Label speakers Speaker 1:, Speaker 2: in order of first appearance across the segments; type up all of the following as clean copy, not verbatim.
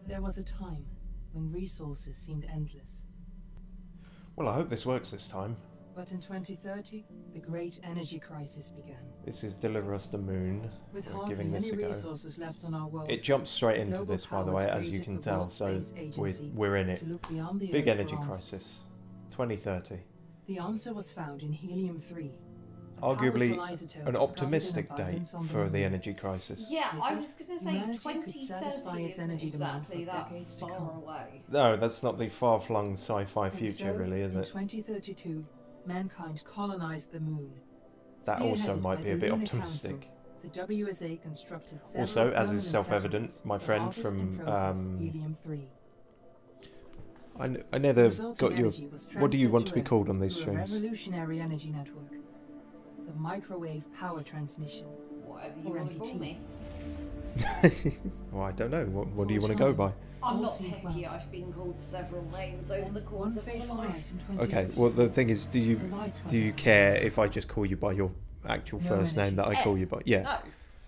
Speaker 1: There was a time when resources seemed endless.
Speaker 2: Well, I hope this works this time.
Speaker 1: But in 2030, the great energy crisis began.
Speaker 2: This is Deliver Us the Moon.
Speaker 1: With
Speaker 2: We're giving
Speaker 1: hardly
Speaker 2: this
Speaker 1: any
Speaker 2: a go.
Speaker 1: resources left on our world,
Speaker 2: It jumps straight into
Speaker 1: global
Speaker 2: this, by the
Speaker 1: powers
Speaker 2: way, as you
Speaker 1: created
Speaker 2: can
Speaker 1: the
Speaker 2: tell,
Speaker 1: World
Speaker 2: so
Speaker 1: Space Agency
Speaker 2: we're in it.
Speaker 1: to look beyond the
Speaker 2: Big
Speaker 1: Earth
Speaker 2: energy
Speaker 1: for answers.
Speaker 2: crisis. 2030.
Speaker 1: The answer was found in helium-3.
Speaker 2: Arguably an optimistic date for the energy crisis.
Speaker 3: Yeah, I was going to say
Speaker 1: humanity could
Speaker 3: 2030
Speaker 1: satisfy its
Speaker 3: isn't
Speaker 1: energy demand for
Speaker 3: exactly that
Speaker 1: decades to
Speaker 3: far
Speaker 1: come.
Speaker 3: away.
Speaker 2: No, that's not the far-flung sci-fi
Speaker 1: And
Speaker 2: future,
Speaker 1: so,
Speaker 2: really, is
Speaker 1: in
Speaker 2: it?
Speaker 1: 2032, mankind colonized the moon.
Speaker 2: That also
Speaker 1: Spearheaded
Speaker 2: might
Speaker 1: by
Speaker 2: be a
Speaker 1: the
Speaker 2: bit
Speaker 1: Lunar
Speaker 2: optimistic.
Speaker 1: Council, the WSA constructed several
Speaker 2: Also, as
Speaker 1: permanent
Speaker 2: is self-evident,
Speaker 1: settlements
Speaker 2: my
Speaker 1: to
Speaker 2: friend
Speaker 1: harvest
Speaker 2: from
Speaker 1: and process helium-3.
Speaker 2: I never
Speaker 1: Resulting
Speaker 2: got your.
Speaker 1: energy was
Speaker 2: What do you
Speaker 1: transferred
Speaker 2: want to be
Speaker 1: Earth
Speaker 2: called on these
Speaker 1: through a
Speaker 2: streams?
Speaker 1: revolutionary energy network, the microwave power transmission,
Speaker 3: Whatever you
Speaker 1: or
Speaker 3: want to call
Speaker 1: MPT.
Speaker 3: me.
Speaker 2: Well, I don't know. What do you want to go by?
Speaker 3: I'm
Speaker 1: All
Speaker 3: not
Speaker 1: seemed
Speaker 3: picky,
Speaker 1: well.
Speaker 3: I've been called several names over the course
Speaker 1: One
Speaker 3: of my
Speaker 1: fateful
Speaker 3: life.
Speaker 1: night in
Speaker 2: Okay. Well, the
Speaker 1: 2054,
Speaker 2: thing is,
Speaker 1: the lights went
Speaker 2: do you
Speaker 1: out.
Speaker 2: care if I just call you by your actual
Speaker 1: No
Speaker 2: first name that I call you by? Yeah.
Speaker 3: No,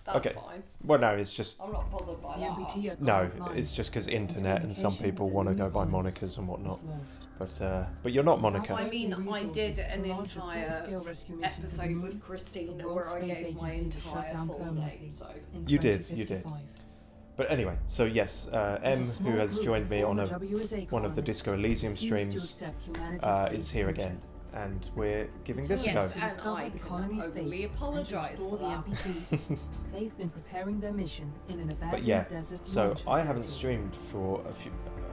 Speaker 3: that's
Speaker 2: Okay.
Speaker 3: fine.
Speaker 2: Well, no, it's just
Speaker 3: I'm not bothered by
Speaker 1: The
Speaker 3: that.
Speaker 1: MPT had
Speaker 2: no,
Speaker 1: gone offline.
Speaker 2: it's just because internet and some
Speaker 1: Communication
Speaker 2: people
Speaker 1: with the
Speaker 2: want to
Speaker 1: lunar
Speaker 2: go by
Speaker 1: colonies
Speaker 2: monikers and whatnot.
Speaker 1: was lost.
Speaker 2: But you're not Monica.
Speaker 3: I mean, I did an
Speaker 1: Resources to launch a
Speaker 3: entire
Speaker 1: full-scale rescue mission to the
Speaker 3: episode
Speaker 1: moon.
Speaker 3: with Christina
Speaker 1: The
Speaker 3: where
Speaker 1: World
Speaker 3: I
Speaker 1: Space
Speaker 3: gave my
Speaker 1: Agency to shut
Speaker 3: entire
Speaker 1: down
Speaker 3: full
Speaker 1: permanently.
Speaker 3: name, so...
Speaker 1: In
Speaker 2: You did, you did.
Speaker 1: 2055.
Speaker 2: But anyway, so yes,
Speaker 1: But a
Speaker 2: M, who
Speaker 1: small
Speaker 2: has
Speaker 1: group
Speaker 2: joined
Speaker 1: of
Speaker 2: me on
Speaker 1: former
Speaker 2: one
Speaker 1: WSA
Speaker 2: of the
Speaker 1: colonists
Speaker 2: Disco Elysium
Speaker 1: refused to
Speaker 2: streams,
Speaker 1: accept humanity's
Speaker 2: is here
Speaker 1: future.
Speaker 2: again, and we're giving this a
Speaker 3: Yes,
Speaker 2: go.
Speaker 1: To
Speaker 3: and
Speaker 1: discover
Speaker 3: I
Speaker 1: the
Speaker 3: can
Speaker 1: colony's
Speaker 3: overly
Speaker 1: fate and to
Speaker 3: apologise
Speaker 1: restore
Speaker 3: for
Speaker 1: the
Speaker 3: that.
Speaker 1: MPT. They've been preparing their mission in an
Speaker 2: But
Speaker 1: abandoned
Speaker 2: yeah,
Speaker 1: desert
Speaker 2: so
Speaker 1: launch
Speaker 2: I haven't
Speaker 1: facility.
Speaker 2: streamed for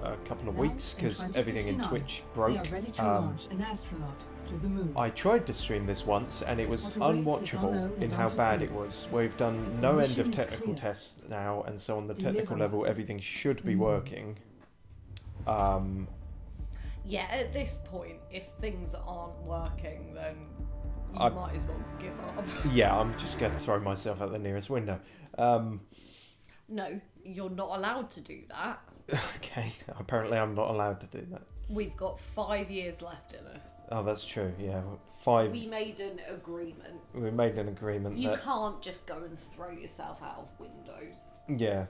Speaker 2: a couple of
Speaker 1: Now,
Speaker 2: weeks
Speaker 1: in
Speaker 2: because everything in
Speaker 1: 2059,
Speaker 2: Twitch
Speaker 1: They
Speaker 2: broke.
Speaker 1: are ready to launch an astronaut to the moon.
Speaker 2: I tried to stream this once and it was
Speaker 1: What awaits is
Speaker 2: unwatchable
Speaker 1: unknown
Speaker 2: in
Speaker 1: and
Speaker 2: how bad it
Speaker 1: unforeseen.
Speaker 2: was. We've done
Speaker 1: But the
Speaker 2: no end
Speaker 1: mission
Speaker 2: of
Speaker 1: is
Speaker 2: technical
Speaker 1: clear.
Speaker 2: tests now, and so on the
Speaker 1: Deliver
Speaker 2: technical level
Speaker 1: us
Speaker 2: everything should be
Speaker 1: the moon.
Speaker 2: working.
Speaker 3: Yeah, at this point, if things aren't working, then you
Speaker 2: I-
Speaker 3: might as well give up.
Speaker 2: Yeah, I'm just going to throw myself out the nearest window.
Speaker 3: No, you're not allowed to do that.
Speaker 2: Okay, apparently I'm not allowed to do that.
Speaker 3: We've got 5 years left in us.
Speaker 2: Oh, that's true, yeah.
Speaker 3: We made an agreement.
Speaker 2: We made an agreement
Speaker 3: You
Speaker 2: that...
Speaker 3: can't just go and throw yourself out of windows.
Speaker 2: Yeah.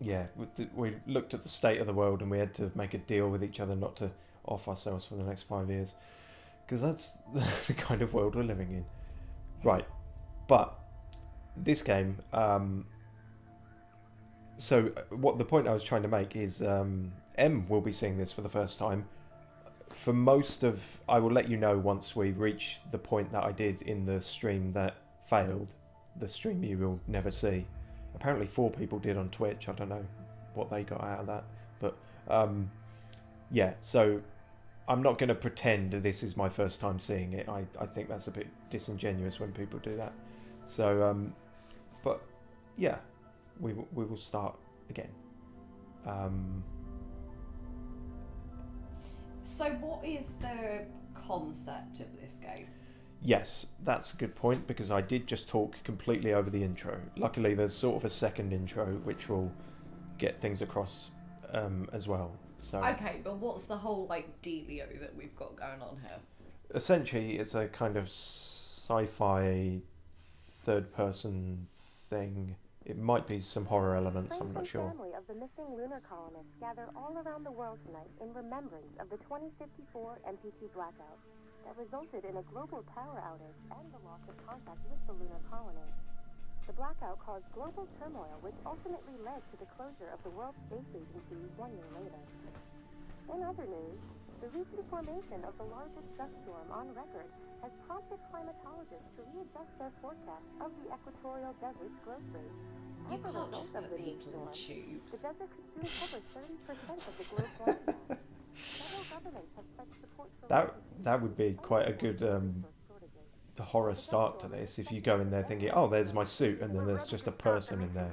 Speaker 2: Yeah, we looked at the state of the world and we had to make a deal with each other not to off ourselves for the next 5 years. Because that's the kind of world we're living in. Right. But this game... so what the point I was trying to make is M will be seeing this for the first time. For most of... I will let you know once we reach the point that I did in the stream that failed. The stream you will never see. Apparently 4 people did on Twitch. I don't know what they got out of that. But, yeah, so I'm not going to pretend that this is my first time seeing it. I think that's a bit disingenuous when people do that. So, but, yeah, we will start again.
Speaker 3: So what is the concept of this game?
Speaker 2: Yes, that's a good point, because I did just talk completely over the intro. Luckily, there's sort of a second intro, which will get things across as well. So
Speaker 3: Okay, but what's the whole, like, dealio that we've got going on here?
Speaker 2: essentially, it's a kind of sci-fi third-person thing. It might be some horror elements, I'm not sure.
Speaker 4: Family of the missing lunar colonists gather all around the world tonight in remembrance of the 2054 MPT blackout that resulted in a global power outage and the loss of contact with the lunar colony. The blackout caused global turmoil, which ultimately led to the closure of the World Space Agency 1 year later. In other news, the recent formation of the largest dust storm on record has prompted climatologists to readjust their forecast of the equatorial desert's growth rate.
Speaker 3: You
Speaker 4: As a
Speaker 3: can't
Speaker 4: result
Speaker 3: just
Speaker 4: of
Speaker 3: put
Speaker 4: the new
Speaker 3: people in
Speaker 4: storm, the
Speaker 3: tubes.
Speaker 4: desert could soon cover 30% of the globe's landmass. Several governments have pledged support for
Speaker 2: That would be quite a good the horror start to this, if you go in there thinking, oh, there's my suit, and then there's just a person in there.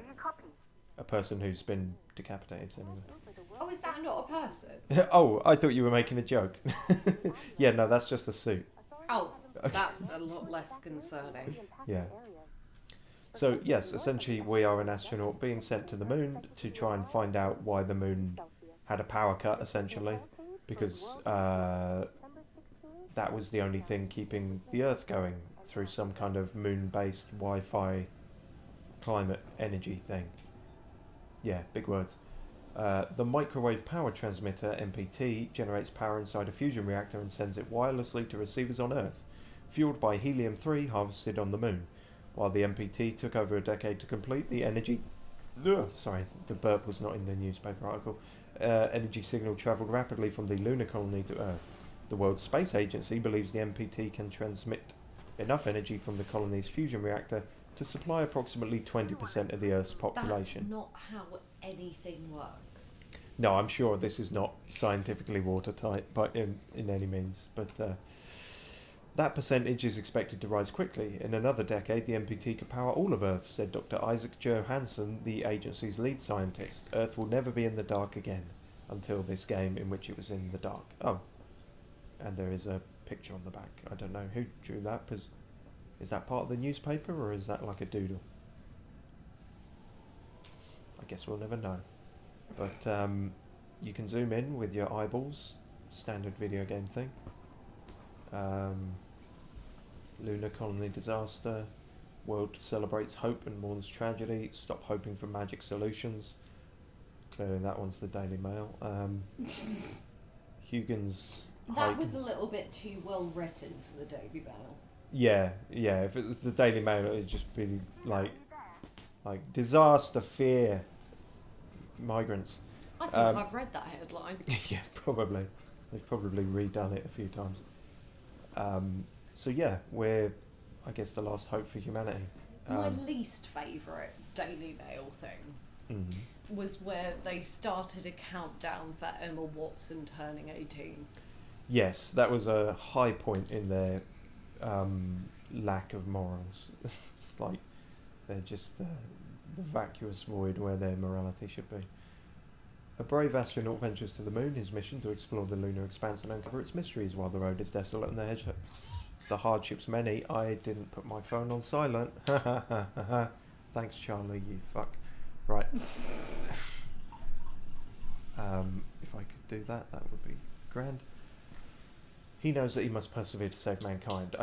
Speaker 2: A person who's been decapitated, anyway.
Speaker 3: Oh, is that not a person?
Speaker 2: Oh, I thought you were making a joke. Yeah, no, that's just a suit.
Speaker 3: Oh, that's a lot less concerning.
Speaker 2: Yeah. So, yes, essentially we are an astronaut being sent to the moon to try and find out why the moon had a power cut, essentially, because that was the only thing keeping the Earth going through some kind of moon-based Wi-Fi climate energy thing. Yeah, big words. The microwave power transmitter, MPT, generates power inside a fusion reactor and sends it wirelessly to receivers on Earth, fueled by helium-3 harvested on the Moon. While the MPT took over a decade to complete, the energy... sorry, the burp was not in the newspaper article. Energy signal travelled rapidly from the lunar colony to Earth. The World Space Agency believes the MPT can transmit enough energy from the colony's fusion reactor to supply approximately 20% of the Earth's population.
Speaker 3: That's not how anything works.
Speaker 2: No, I'm sure this is not scientifically watertight by in any means, but that percentage is expected to rise quickly. In another decade, the MPT could power all of Earth, said Dr. Isaac Johansson, the agency's lead scientist. Earth will never be in the dark again until this game in which it was in the dark. Oh, and there is a picture on the back. I don't know who drew that. Is that part of the newspaper or is that like a doodle? I guess we'll never know. But you can zoom in with your eyeballs. Standard video game thing. Lunar colony disaster. World celebrates hope and mourns tragedy. Stop hoping for magic solutions. Clearly that one's the Daily Mail. Huygens...
Speaker 3: That was a little bit too well written for the Daily Mail.
Speaker 2: Yeah. If it was the Daily Mail, it'd just be like disaster, fear, migrants.
Speaker 3: I think I've read that headline.
Speaker 2: Yeah, probably. They've probably redone it a few times. So yeah, we're, I guess, the last hope for humanity.
Speaker 3: My least favourite Daily Mail thing was where they started a countdown for Emma Watson turning 18.
Speaker 2: Yes, that was a high point in their lack of morals. Like, they're just the vacuous void where their morality should be. A brave astronaut ventures to the moon, his mission to explore the lunar expanse and uncover its mysteries while the road is desolate and the hardships many. I didn't put my phone on silent. Thanks, Charlie, you fuck. Right. If I could do that, that would be grand. He knows that he must persevere to save mankind.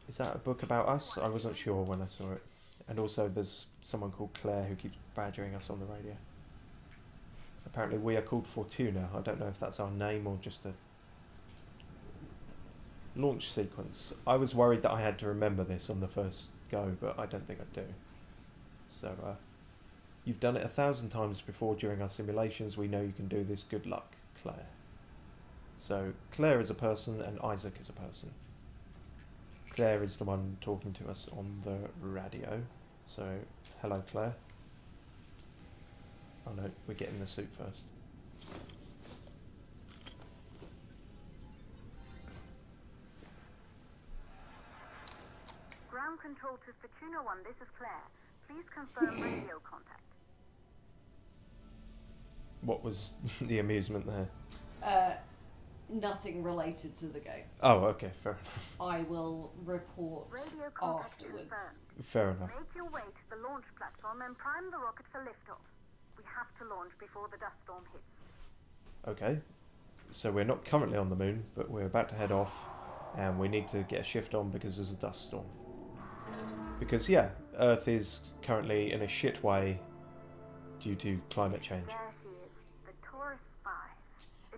Speaker 2: Is that a book about us? I wasn't sure when I saw it. And also there's someone called Claire who keeps badgering us on the radio. Apparently we are called Fortuna. I don't know if that's our name or just a launch sequence. I was worried that I had to remember this on the first go, but I don't think I do. So, you've done it 1,000 times before during our simulations. We know you can do this. Good luck, Claire. So, Claire is a person and Isaac is a person. Claire is the one talking to us on the radio. So, hello, Claire. Oh no, we're getting the suit first.
Speaker 5: Ground control to Fortuna 1, this is Claire. Please confirm radio contact.
Speaker 2: What was the amusement there?
Speaker 3: Nothing related to the game.
Speaker 2: Oh, okay, fair enough.
Speaker 3: I will report
Speaker 5: Radio contact
Speaker 3: afterwards.
Speaker 5: confirmed.
Speaker 2: Fair enough.
Speaker 5: Make your way to the launch platform and prime the rocket for liftoff. We have to launch before the dust storm hits.
Speaker 2: Okay, so we're not currently on the moon, but we're about to head off, and we need to get a shift on because there's a dust storm. Because, yeah, Earth is currently in a shit way due to climate change.
Speaker 5: There she is, the Taurus 5.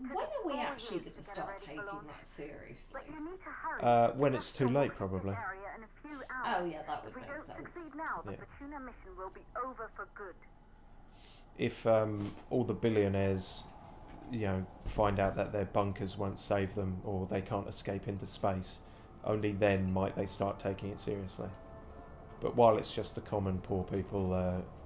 Speaker 3: When are we actually going to start taking that seriously?
Speaker 5: But you need to hurry.
Speaker 2: When it's too late, probably.
Speaker 3: Oh yeah, that would
Speaker 5: If we
Speaker 3: make
Speaker 5: don't
Speaker 3: sense.
Speaker 5: succeed now, the
Speaker 2: Yeah.
Speaker 5: Fortuna mission will be over for good.
Speaker 2: If all the billionaires, find out that their bunkers won't save them or they can't escape into space, only then might they start taking it seriously. But while it's just the common poor people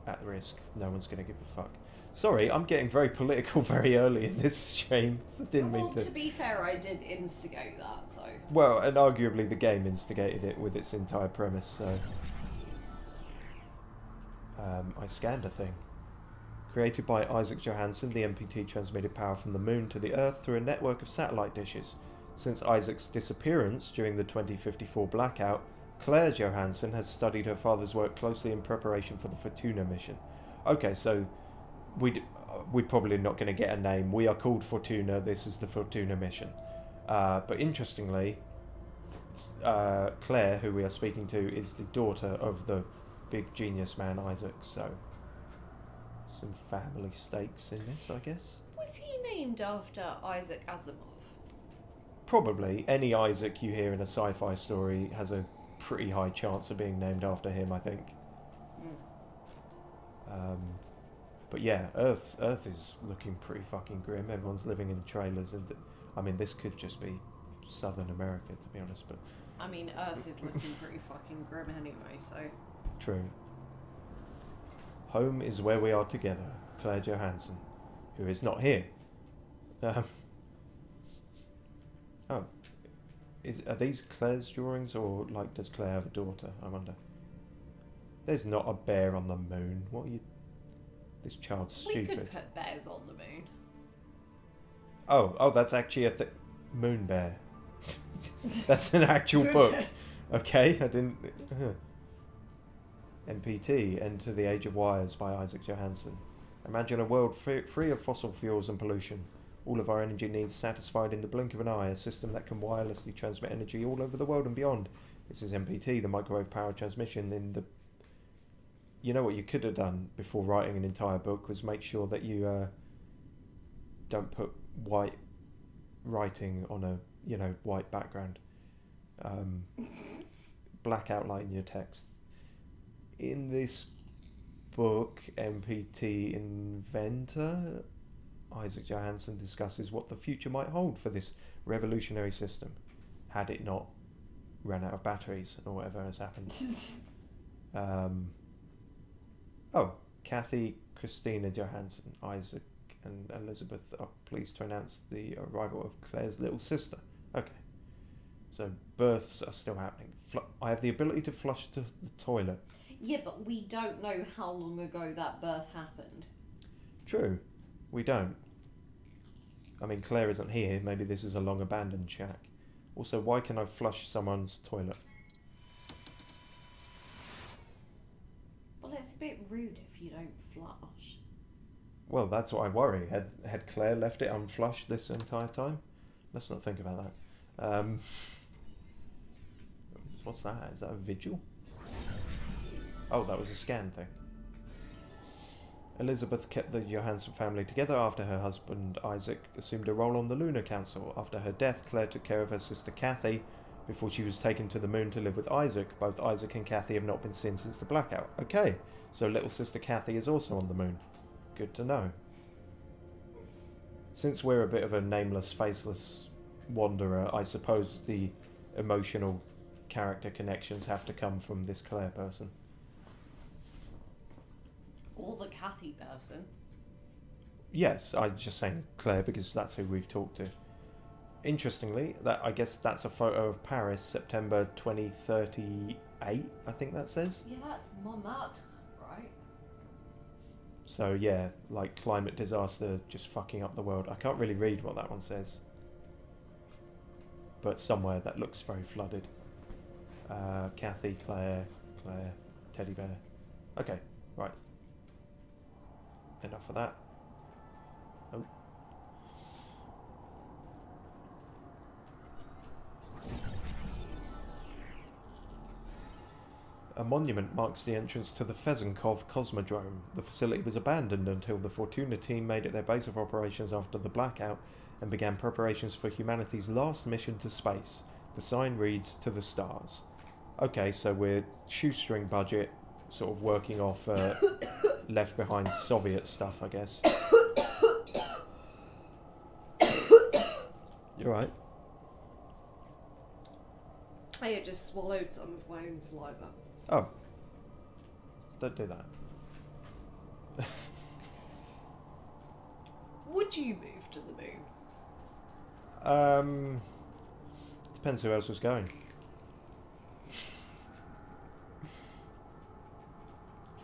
Speaker 2: at risk, no one's going to give a fuck. Sorry, I'm getting very political very early in this stream. I didn't mean to.
Speaker 3: To be fair, I did instigate that, so...
Speaker 2: Well, and arguably the game instigated it with its entire premise, so... I scanned a thing. Created by Isaac Johansson, the MPT transmitted power from the moon to the Earth through a network of satellite dishes. Since Isaac's disappearance during the 2054 blackout, Claire Johansson has studied her father's work closely in preparation for the Fortuna mission. Okay, so we're probably not going to get a name. We are called Fortuna. This is the Fortuna mission. But interestingly, Claire, who we are speaking to, is the daughter of the big genius man Isaac. So Some family stakes in this, I guess.
Speaker 3: Was he named after Isaac Asimov?
Speaker 2: Probably. Any Isaac you hear in a sci-fi story has a pretty high chance of being named after him, I think. But yeah, Earth is looking pretty fucking grim. Everyone's living in trailers, and I mean, this could just be Southern America, to be honest. But
Speaker 3: I mean, Earth is looking pretty fucking grim anyway, so...
Speaker 2: True. Home is where we are together. Claire Johansson, who is not here. Oh. Are these Claire's drawings, or, like, does Claire have a daughter? I wonder. There's not a bear on the moon. What are you... This child's stupid.
Speaker 3: We could put bears on the moon.
Speaker 2: Oh, that's actually a Moon Bear. That's an actual book. Okay, I didn't... NPT, Enter the Age of Wires by Isaac Johansson. Imagine a world free of fossil fuels and pollution. All of our energy needs satisfied in the blink of an eye. A system that can wirelessly transmit energy all over the world and beyond. This is MPT, the microwave power transmission in the... You know what you could have done before writing an entire book was make sure that you don't put white writing on a, white background. Black outline your text. In this book, MPT inventor Isaac Johansson discusses what the future might hold for this revolutionary system, had it not run out of batteries or whatever has happened. Kathy, Christina Johansson, Isaac and Elizabeth are pleased to announce the arrival of Claire's little sister. Okay. So births are still happening. I have the ability to flush to the toilet.
Speaker 3: Yeah, but we don't know how long ago that birth happened.
Speaker 2: True. We don't. I mean, Claire isn't here. Maybe this is a long abandoned shack. Also, why can I flush someone's toilet?
Speaker 3: Well, it's a bit rude if you don't flush.
Speaker 2: Well, that's what I worry. Had Claire left it unflushed this entire time? Let's not think about that. What's that? Is that a vigil? Oh, that was a scan thing. Elizabeth kept the Johansson family together after her husband Isaac assumed a role on the Lunar Council. After her death, Claire took care of her sister Kathy before she was taken to the moon to live with Isaac. Both Isaac and Kathy have not been seen since the blackout. Okay, so little sister Kathy is also on the moon. Good to know. Since we're a bit of a nameless, faceless wanderer, I suppose the emotional character connections have to come from this Claire person.
Speaker 3: Or the Kathy person.
Speaker 2: Yes, I'm just saying Claire because that's who we've talked to. Interestingly, I guess that's a photo of Paris, September 2038, I think that says.
Speaker 3: Yeah, that's Montmartre, right?
Speaker 2: So yeah, like climate disaster just fucking up the world. I can't really read what that one says. But somewhere that looks very flooded. Kathy, Claire, teddy bear. Okay, right. Enough of that. Oh. A monument marks the entrance to the Fezenkov Cosmodrome. The facility was abandoned until the Fortuna team made it their base of operations after the blackout and began preparations for humanity's last mission to space. The sign reads, "To the stars." Okay, so we're shoestring budget, sort of working off left behind Soviet stuff, I guess. You're right.
Speaker 3: I just swallowed some of my own saliva.
Speaker 2: Oh. Don't do that.
Speaker 3: Would you move to the moon?
Speaker 2: Depends who else was going.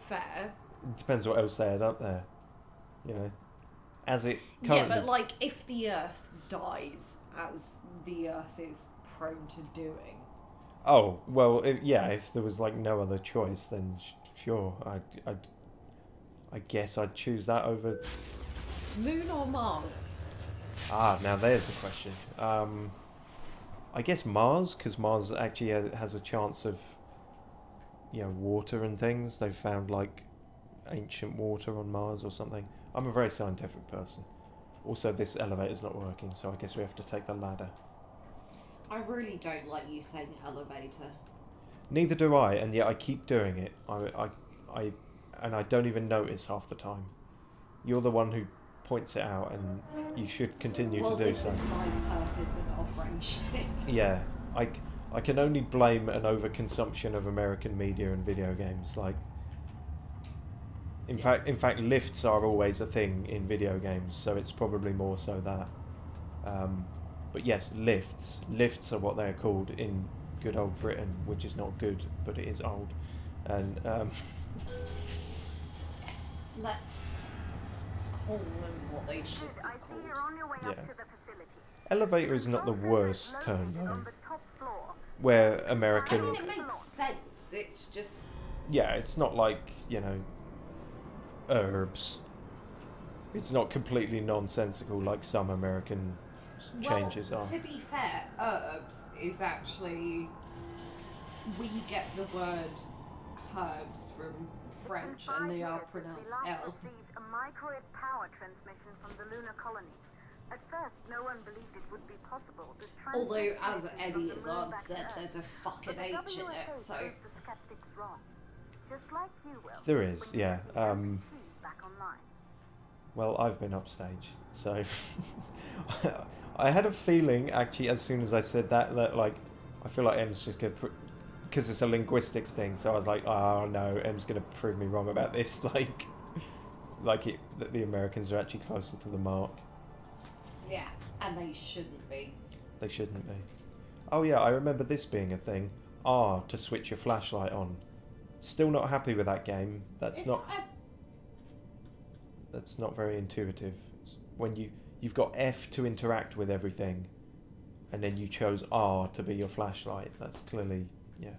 Speaker 3: Fair.
Speaker 2: It depends what else they had up there. You know. As it currently...
Speaker 3: Yeah, but like, if the Earth dies, as the Earth is prone to doing...
Speaker 2: Oh, well, if there was, like, no other choice, then sure, I guess I'd choose that over...
Speaker 3: Moon or Mars?
Speaker 2: Ah, now there's the question. I guess Mars, because Mars actually has a chance of, water and things. They've found, like, ancient water on Mars or something. I'm a very scientific person. Also, this elevator's not working, so I guess we have to take the ladder.
Speaker 3: I really don't like you saying elevator.
Speaker 2: Neither do I, and yet I keep doing it. And I don't even notice half the time. You're the one who points it out, and you should continue to do so.
Speaker 3: Well, this is my purpose in our friendship.
Speaker 2: Yeah, I can only blame an overconsumption of American media and video games. Like, in fact, lifts are always a thing in video games, so it's probably more so that. But yes, lifts are what they're called in good old Britain, which is not good, but it is old. And
Speaker 3: yes, let's call them what they should be
Speaker 5: I see you're
Speaker 3: called.
Speaker 5: on your way
Speaker 2: Yeah.
Speaker 5: up to the facility.
Speaker 2: elevator is not the worst term,
Speaker 5: On
Speaker 2: though.
Speaker 5: the top floor.
Speaker 2: Where
Speaker 3: I
Speaker 2: American,
Speaker 3: mean, it makes sense. It's just
Speaker 2: yeah, it's not like, you know, herbs. It's not completely nonsensical like some American changes
Speaker 3: well,
Speaker 2: are.
Speaker 3: to be fair, herbs is actually we get the word herbs from French, and they are pronounced
Speaker 5: We last
Speaker 3: L.
Speaker 5: received a microwave power transmission from the lunar colony. At first, no one believed it would be possible to transmit
Speaker 3: Although, as
Speaker 5: messages
Speaker 3: Eddie
Speaker 5: from the
Speaker 3: has
Speaker 5: moon back
Speaker 3: answered,
Speaker 5: to Earth.
Speaker 3: there's a fucking
Speaker 5: But the
Speaker 3: H in it,
Speaker 5: WSA
Speaker 3: so
Speaker 5: proves the skeptics wrong. Just like you will.
Speaker 2: There is,
Speaker 5: when you
Speaker 2: yeah.
Speaker 5: get the LPG back online.
Speaker 2: Well, I've been upstage, so I had a feeling actually as soon as I said that like I feel like Em's just gonna because it's a linguistics thing. So I was like, oh no, Em's gonna prove me wrong about this. That the Americans are actually closer to the mark.
Speaker 3: yeah, and they shouldn't be.
Speaker 2: They shouldn't be. Oh yeah, I remember this being a thing. R to switch your flashlight on. Still not happy with that game. That's not very intuitive. It's when you've got F to interact with everything, and then you chose R to be your flashlight. That's clearly, yeah.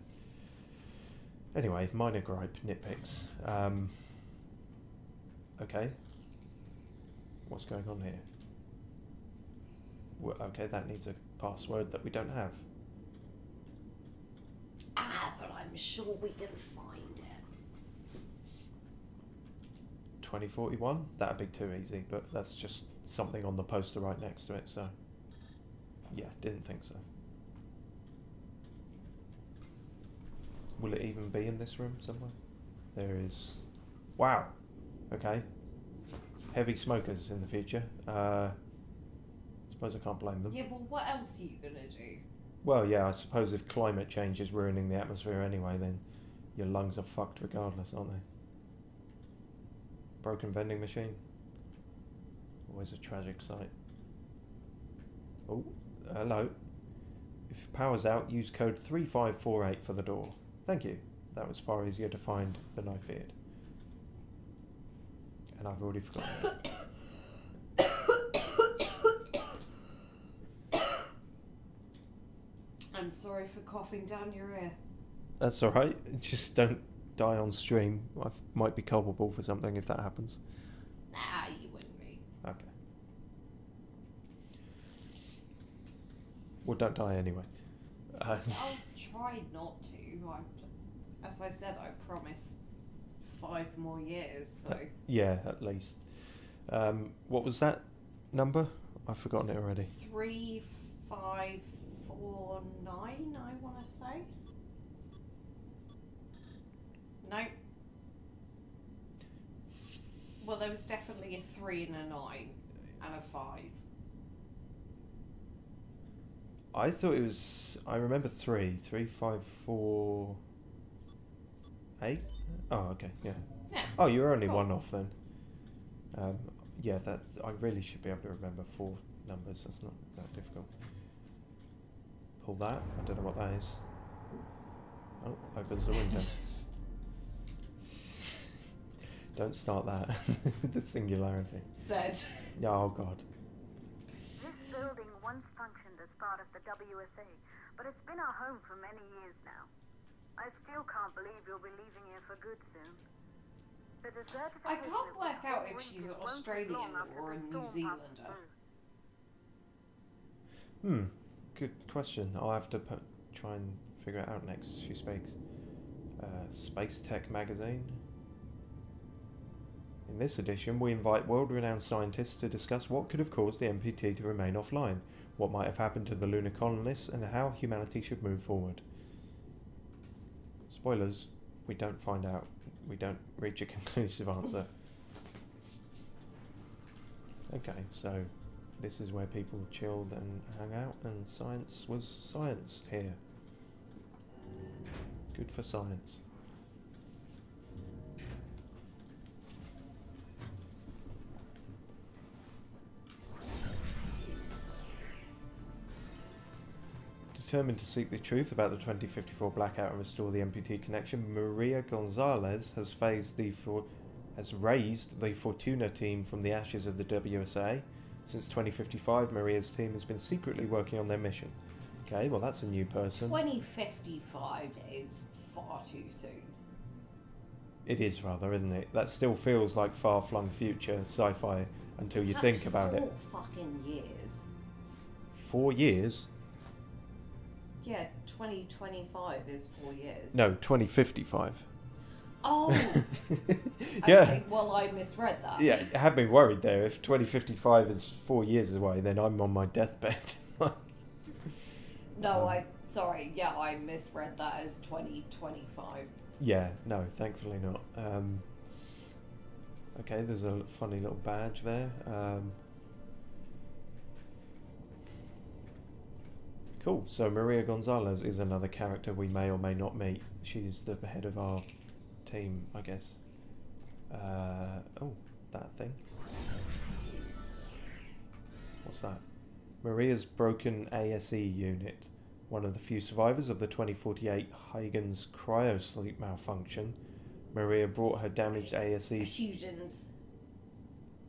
Speaker 2: Anyway, minor gripe, nitpicks. Okay. What's going on here? Well, okay, that needs a password that we don't have.
Speaker 3: But I'm sure we can find it.
Speaker 2: 2041? That'd be too easy, but that's just something on the poster right next to it, so... Yeah, didn't think so. Will it even be in this room somewhere? There is... Wow! Okay. Heavy smokers in the future. Suppose I can't blame them.
Speaker 3: Yeah, but what else are you gonna do?
Speaker 2: Well, yeah, I suppose if climate change is ruining the atmosphere anyway, then your lungs are fucked regardless, aren't they? Broken vending machine. Always a tragic sight. Oh, hello. If power's out, use code 3548 for the door. Thank you. That was far easier to find than I feared. And I've already forgotten it.
Speaker 3: I'm sorry for coughing down your ear.
Speaker 2: That's alright. Just don't die on stream. I might be culpable for something if that happens.
Speaker 3: Nah, you wouldn't be.
Speaker 2: Okay. Well, don't die anyway.
Speaker 3: I'll try not to. As I said, I promise 5 more years, so...
Speaker 2: Yeah, at least. What was that number? I've forgotten it already.
Speaker 3: 3549, I want to say. No. Well, there was definitely a 3 and a 9 and a 5.
Speaker 2: I thought it was... I remember 3. 3548? Oh, okay, yeah.
Speaker 3: Yeah.
Speaker 2: Oh, you're only
Speaker 3: Cool.
Speaker 2: one off then. Yeah, that I really should be able to remember 4 numbers. That's not that difficult. Pull that. I don't know what that is. Oh, opens the window. Don't start that. The singularity.
Speaker 3: Said.
Speaker 2: Oh, God.
Speaker 5: This building once functioned as part of the WSA, but it's been our home for many years now. I still can't believe you'll be leaving here for good soon. The desertification
Speaker 3: I can't
Speaker 5: of
Speaker 3: work
Speaker 5: the
Speaker 3: out
Speaker 5: whole
Speaker 3: if she's
Speaker 5: region won't take
Speaker 3: Australian
Speaker 5: long after
Speaker 3: or a
Speaker 5: the
Speaker 3: New
Speaker 5: storm passes
Speaker 3: Zealander.
Speaker 5: through.
Speaker 2: Good question. I'll have to try and figure it out next she speaks. Space Tech magazine. In this edition, we invite world-renowned scientists to discuss what could have caused the MPT to remain offline, what might have happened to the lunar colonists, and how humanity should move forward. Spoilers, we don't find out. We don't reach a conclusive answer. Okay, so this is where people chilled and hang out, and science was scienced here. Good for science. Determined to seek the truth about the 2054 blackout and restore the MPT connection, Maria Gonzalez has raised the Fortuna team from the ashes of the WSA. Since 2055, Maria's team has been secretly working on their mission. Okay, well that's a new person.
Speaker 3: 2055 is far too soon.
Speaker 2: It is rather, isn't it? That still feels like far-flung future sci-fi until you think about it.
Speaker 3: 4 fucking years.
Speaker 2: 4 years?
Speaker 3: Yeah, 2025 is 4 years.
Speaker 2: No, 2055.
Speaker 3: Oh!
Speaker 2: Yeah.
Speaker 3: Okay, well I misread that.
Speaker 2: Yeah, it had me worried there. If 2055 is 4 years away, then I'm on my deathbed.
Speaker 3: No, I misread that as 2025.
Speaker 2: Yeah, no, thankfully not. Okay, there's a funny little badge there. Cool, so Maria Gonzalez is another character we may or may not meet. She's the head of our team, I guess. Oh, that thing. What's that? Maria's broken ASE unit. One of the few survivors of the 2048 Huygens cryosleep malfunction. Maria brought her damaged ASE...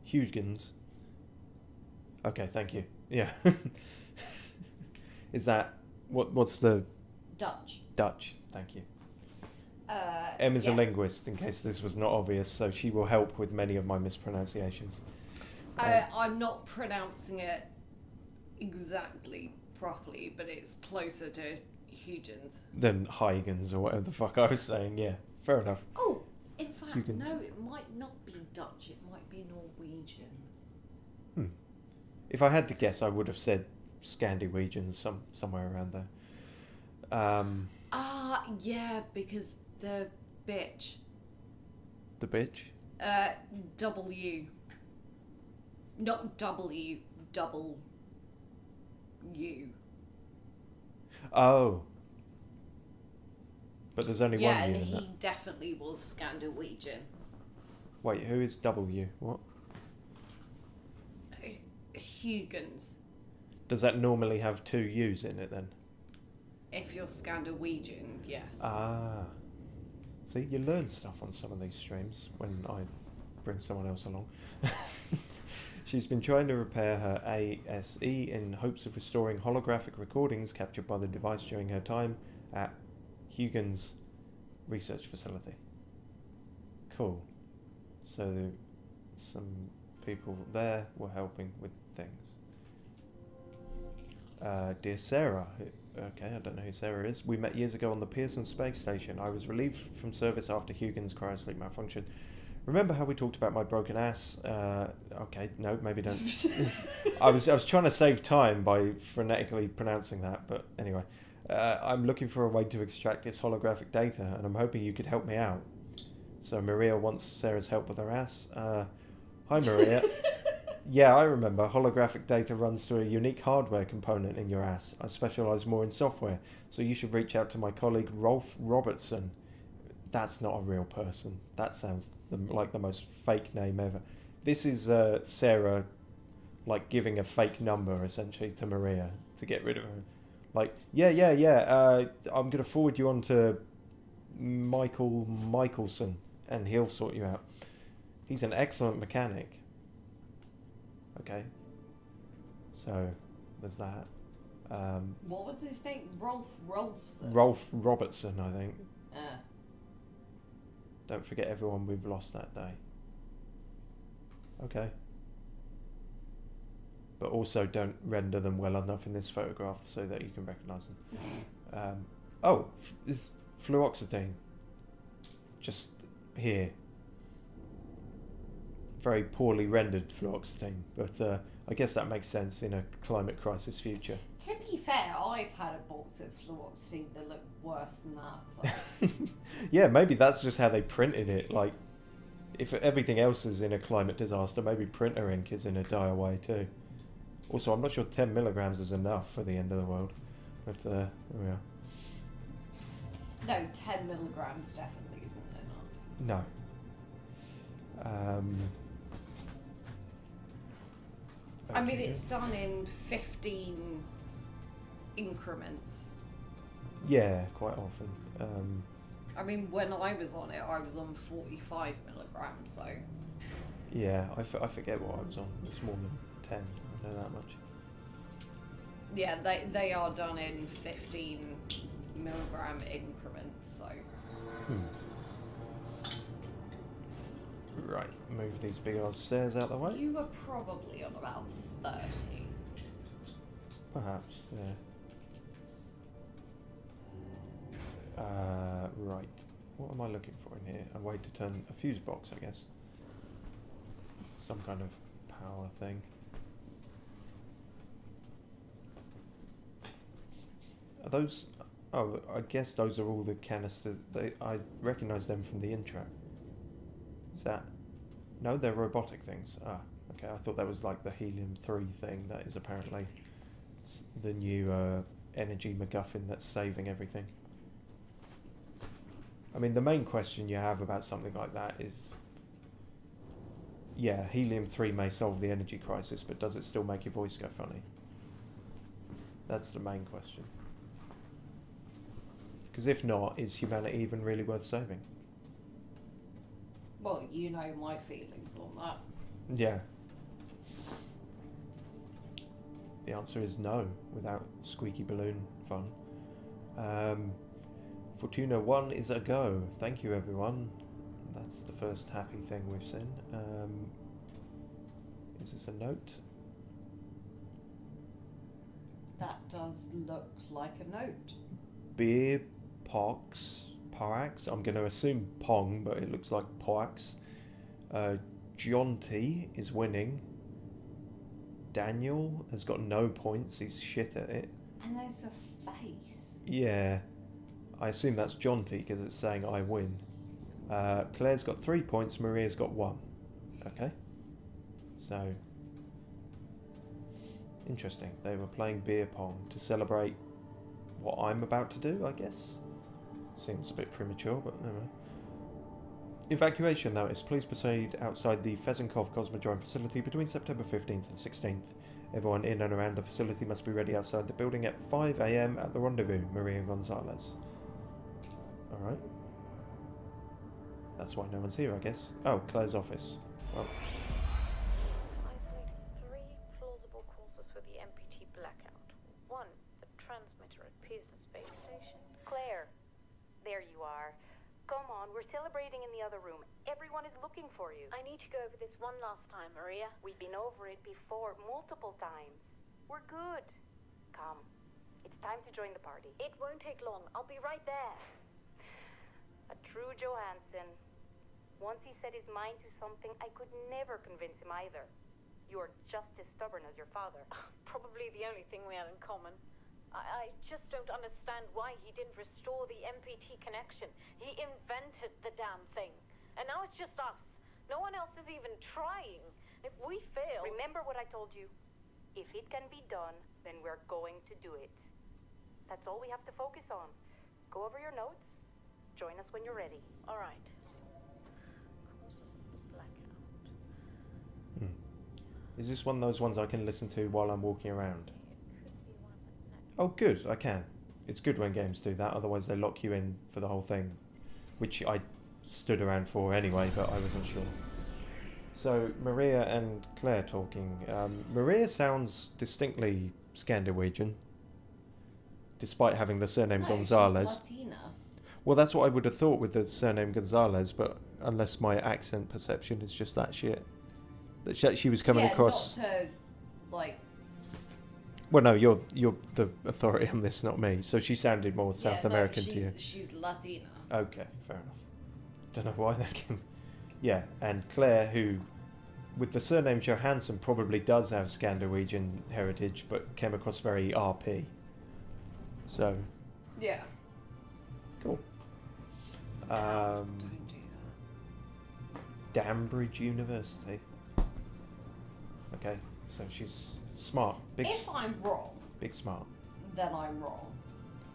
Speaker 2: Huygens. Okay, thank you. Yeah. Is that... What's the...
Speaker 3: Dutch.
Speaker 2: Dutch, thank you. Em is a linguist, in case this was not obvious, so she will help with many of my mispronunciations.
Speaker 3: I'm not pronouncing it exactly properly, but it's closer to Huygens.
Speaker 2: Than Huygens, or whatever the fuck I was saying, yeah. Fair enough.
Speaker 3: Oh, in fact,
Speaker 2: Huygens.
Speaker 3: no, it might not be Dutch, it might be Norwegian.
Speaker 2: If I had to guess, I would have said Scandinavian, somewhere around there.
Speaker 3: Yeah, because the bitch.
Speaker 2: The bitch?
Speaker 3: W. Not W, double U.
Speaker 2: Oh. But there's only one
Speaker 3: Yeah,
Speaker 2: U
Speaker 3: and
Speaker 2: in that.
Speaker 3: he definitely was Scandinavian.
Speaker 2: Wait, who is W? What?
Speaker 3: Huygens.
Speaker 2: Does that normally have 2 U's in it then?
Speaker 3: If you're Scandinavian, yes.
Speaker 2: Ah. See, you learn stuff on some of these streams when I bring someone else along. She's been trying to repair her ASE in hopes of restoring holographic recordings captured by the device during her time at Huygens research facility. Cool. So some people there were helping with things. Dear Sarah, okay, I don't know who Sarah is. We met years ago on the Pearson space station. I was relieved from service after Huygens cryosleep malfunction. Remember how we talked about my broken ass? Okay, no, maybe don't. I was trying to save time by phonetically pronouncing that, but anyway. I'm looking for a way to extract its holographic data, and I'm hoping you could help me out. So Maria wants Sarah's help with her ass. Hi, Maria. Yeah, I remember. Holographic data runs through a unique hardware component in your ass. I specialise more in software, so you should reach out to my colleague Rolf Robertson. That's not a real person. That sounds like the most fake name ever. This is Sarah, like, giving a fake number, essentially, to Maria to get rid of her. Like, yeah, I'm going to forward you on to Michael Michelson, and he'll sort you out. He's an excellent mechanic. Okay. So, there's that.
Speaker 3: What was his name? Rolfson?
Speaker 2: Rolf Robertson, I think.
Speaker 3: Ah.
Speaker 2: Don't forget everyone we've lost that day. Okay. But also don't render them well enough in this photograph so that you can recognise them. Oh, it's fluoxetine. Just here. very poorly rendered fluoxetine, but I guess that makes sense in a climate crisis future.
Speaker 3: To be fair, I've had a box of fluoxetine that looked worse than that. So.
Speaker 2: Yeah, maybe that's just how they printed it. Like, if everything else is in a climate disaster, maybe printer ink is in a dire way too. Also, I'm not sure 10 milligrams is enough for the end of the world. But, there we are.
Speaker 3: No, 10 milligrams definitely isn't enough.
Speaker 2: No.
Speaker 3: I mean, it's done in 15 increments.
Speaker 2: Yeah, quite often.
Speaker 3: I mean, when I was on it, I was on 45 milligrams, so...
Speaker 2: Yeah, I forget what I was on. It was more than 10, I know that much.
Speaker 3: Yeah, they are done in 15 milligram increments, so...
Speaker 2: Right, move these big old stairs out the way.
Speaker 3: You were probably on about 30.
Speaker 2: Perhaps, yeah. Right. What am I looking for in here? A way to turn a fuse box, I guess. Some kind of power thing. Are those... Oh, I guess those are all the canisters. I recognise them from the intro. Is that... No, they're robotic things. Ah, okay. I thought that was like the helium-3 thing that is apparently the new energy MacGuffin that's saving everything. I mean, the main question you have about something like that is... Yeah, helium-3 may solve the energy crisis, but does it still make your voice go funny? That's the main question. Because if not, is humanity even really worth saving?
Speaker 3: Well, you know my feelings on that.
Speaker 2: Yeah. The answer is no, without squeaky balloon fun. Fortuna 1 is a go. Thank you, everyone. That's the first happy thing we've seen. Is this a note?
Speaker 3: That does look like a note.
Speaker 2: Beer Parax. I'm going to assume Pong, but it looks like Parax. John T is winning. Daniel has got no points. He's shit at it.
Speaker 3: And there's a face.
Speaker 2: Yeah. I assume that's John T because it's saying I win. Claire's got 3 points. Maria's got 1. Okay. So... Interesting. They were playing beer pong to celebrate what I'm about to do, I guess. Seems a bit premature, but anyway. Evacuation notice. Please proceed outside the Fezenkov Cosmodrome facility between September 15th and 16th. Everyone in and around the facility must be ready outside the building at 5 AM at the rendezvous. Maria Gonzalez. Alright. That's why no one's here, I guess. Oh, Claire's office. Well...
Speaker 6: Isolating 3 plausible causes for the MPT blackout. 1, the transmitter at Pearson Space Station.
Speaker 4: Claire, there you are. Come on, we're celebrating in the other room. Everyone is looking for you.
Speaker 6: I need to go over this one last time, Maria.
Speaker 4: We've been over it before, multiple times. We're good. Come. It's time to join the party.
Speaker 6: It won't take long. I'll be right there.
Speaker 4: A true Johansson. Once he set his mind to something, I could never convince him either. You're just as stubborn as your father.
Speaker 6: Probably the only thing we have in common. I just don't understand why he didn't restore the MPT connection. He invented the damn thing. And now it's just us. No one else is even trying. If we fail...
Speaker 4: Remember what I told you. If it can be done, then we're going to do it. That's all we have to focus on. Go over your notes. Join us when you're ready.
Speaker 6: All right. Causes of the blackout.
Speaker 2: Is this one of those ones I can listen to while I'm walking around?
Speaker 6: It could be one of the...
Speaker 2: Oh, good, I can. It's good when games do that, otherwise they lock you in for the whole thing. Which I stood around for anyway, but I wasn't sure. So, Maria and Claire talking. Maria sounds distinctly Scandinavian, despite having the surname Gonzalez.
Speaker 3: She's Latina.
Speaker 2: Well, that's what I would have thought with the surname Gonzalez, but unless my accent perception is just that shit. That she was coming across...
Speaker 3: not to, like...
Speaker 2: Well, no, you're the authority on this, not me. So she sounded more South American to you.
Speaker 3: She's Latina.
Speaker 2: Okay, fair enough. Don't know why that can... Yeah, and Claire, who with the surname Johansson, probably does have Scandinavian heritage, but came across very RP. So,
Speaker 3: Yeah.
Speaker 2: cool.
Speaker 3: Don't do that.
Speaker 2: Dambridge University. Okay, so she's smart.
Speaker 3: If I'm wrong,
Speaker 2: Big smart.
Speaker 3: then I'm wrong.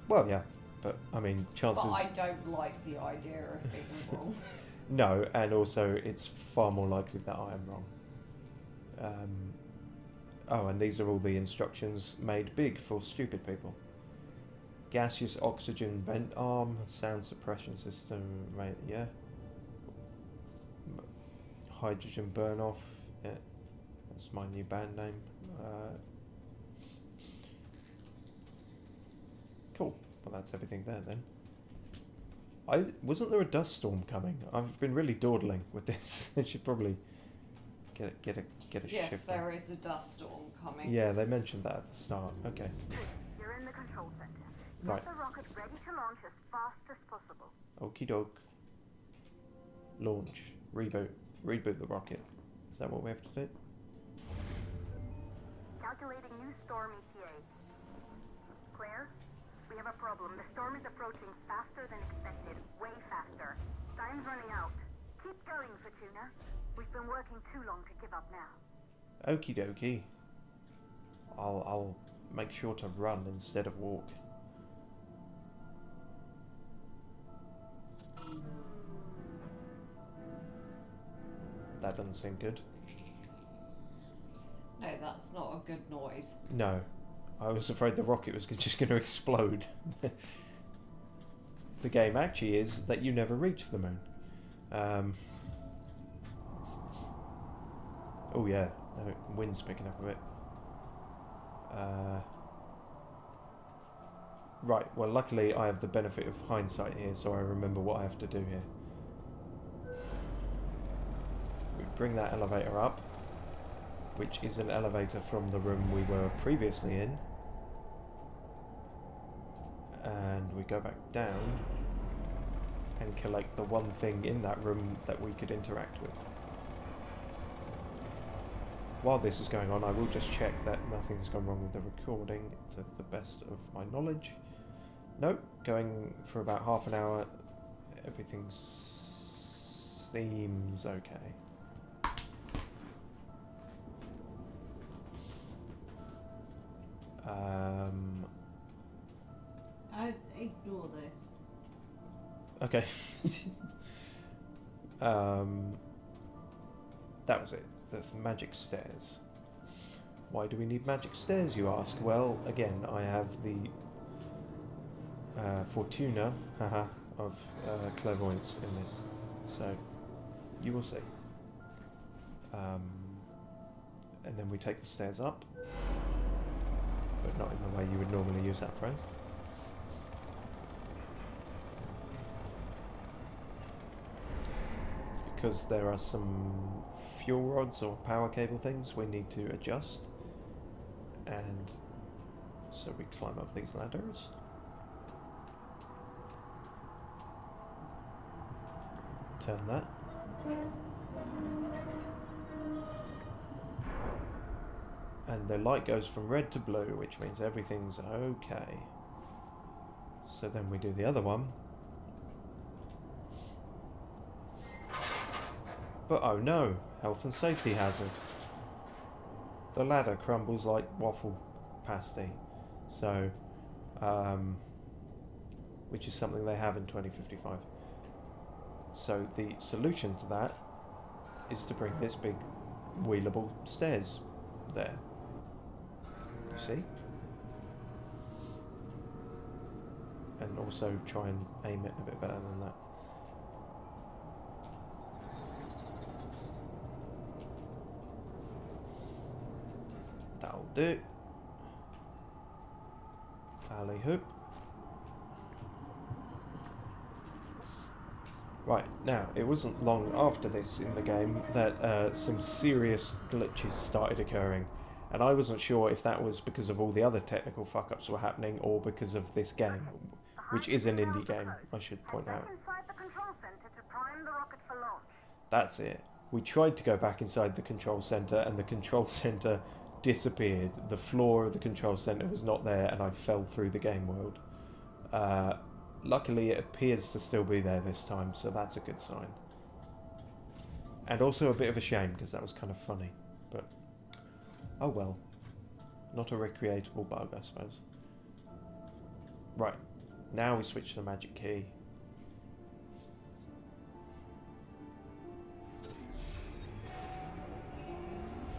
Speaker 2: Well, yeah, but I mean, chances...
Speaker 3: But I don't like the idea of being wrong.
Speaker 2: No, and also it's far more likely that I am wrong. Oh, and these are all the instructions made big for stupid people. Gaseous oxygen vent arm, sound suppression system, right, yeah. Hydrogen burn off, yeah. That's my new band name. Cool. Well, that's everything there then. Wasn't there a dust storm coming? I've been really dawdling with this. I should probably get a
Speaker 3: Yes,
Speaker 2: shift.
Speaker 3: there is a dust storm coming.
Speaker 2: Yeah, they mentioned that at the start. Okay.
Speaker 5: You're in the control center.
Speaker 2: Right.
Speaker 5: Get the rocket ready to launch as fast as possible.
Speaker 2: Okie doke. Launch. Reboot. Reboot the rocket. Is that what we have to do?
Speaker 5: Calculating new storm ETA. Claire, we have a problem. The storm is approaching faster than expected. Way faster. Time's running out. Keep going, Fortuna. We've been working too long to give up now.
Speaker 2: Okie dokie. I'll make sure to run instead of walk. That doesn't seem good.
Speaker 3: No, that's not a good noise.
Speaker 2: No. I was afraid the rocket was just going to explode. The game actually is that you never reach the moon. Oh yeah, no, wind's picking up a bit. Right, well luckily I have the benefit of hindsight here, so I remember what I have to do here. We bring that elevator up, which is an elevator from the room we were previously in. And we go back down and collect the one thing in that room that we could interact with. While this is going on, I will just check that nothing's gone wrong with the recording to the best of my knowledge. Nope, going for about half an hour, everything seems okay.
Speaker 3: I'd ignore this.
Speaker 2: Okay. That was it. There's magic stairs. Why do we need magic stairs, you ask? Well, again, I have the Fortuna of clairvoyance in this, so you will see. And then we take the stairs up, but not in the way you would normally use that phrase. Because there are some fuel rods or power cable things we need to adjust, and so we climb up these ladders. Turn that. And the light goes from red to blue, which means everything's okay. So then we do the other one. But oh no, health and safety hazard. The ladder crumbles like waffle pasty. So, which is something they have in 2055. So the solution to that is to bring this big wheelable stairs there. You see? And also try and aim it a bit better than that. That'll do. Alley hoop. Right, now, it wasn't long after this in the game that some serious glitches started occurring, and I wasn't sure if that was because of all the other technical fuck-ups were happening or because of this game, which is an indie game, I should point out.
Speaker 5: Inside the control center to prime the rocket for launch.
Speaker 2: That's it. We tried to go back inside the control center, and the control center disappeared. The floor of the control center was not there, and I fell through the game world. Luckily, it appears to still be there this time, so that's a good sign. And also a bit of a shame, because that was kind of funny. But, oh well. Not a recreatable bug, I suppose. Right. Now we switch to the magic key.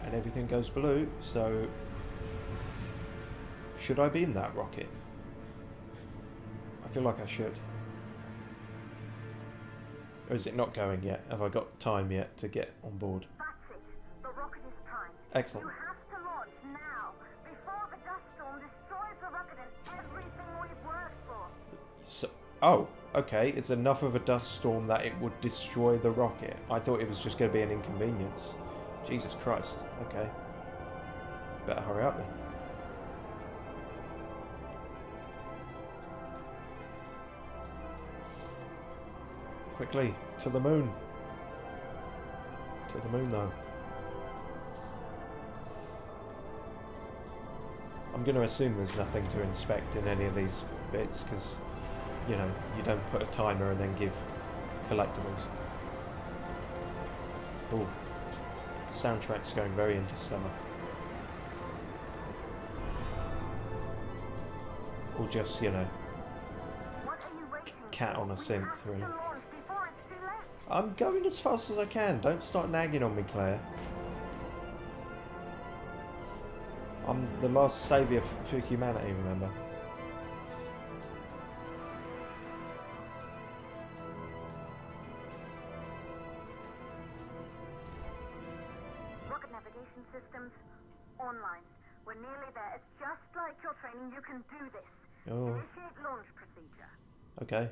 Speaker 2: And everything goes blue, so... Should I be in that rocket? I feel like I should. Or is it not going yet? Have I got time yet to get on board?
Speaker 5: That's it. The rocket is primed.
Speaker 2: Excellent.
Speaker 5: You have to launch now, before the dust storm destroys the rocket and everything we've worked for.
Speaker 2: So, oh, okay. It's enough of a dust storm that it would destroy the rocket. I thought it was just going to be an inconvenience. Jesus Christ. Okay. Better hurry up then. Quickly, to the moon. To the moon though. I'm going to assume there's nothing to inspect in any of these bits, because, you know, you don't put a timer and then give collectibles. Ooh. Soundtrack's going very interstellar. Or just, you know,
Speaker 5: What are you waiting
Speaker 2: cat on a
Speaker 5: for?
Speaker 2: synth,
Speaker 5: We have to
Speaker 2: really.
Speaker 5: launch before it's too late.
Speaker 2: I'm going as fast as I can. Don't start nagging on me, Claire. I'm the last saviour for humanity, remember?
Speaker 5: Rocket navigation systems online. We're nearly there. It's just like your training. You can do this.
Speaker 2: Oh,
Speaker 5: Initiate launch procedure.
Speaker 2: okay.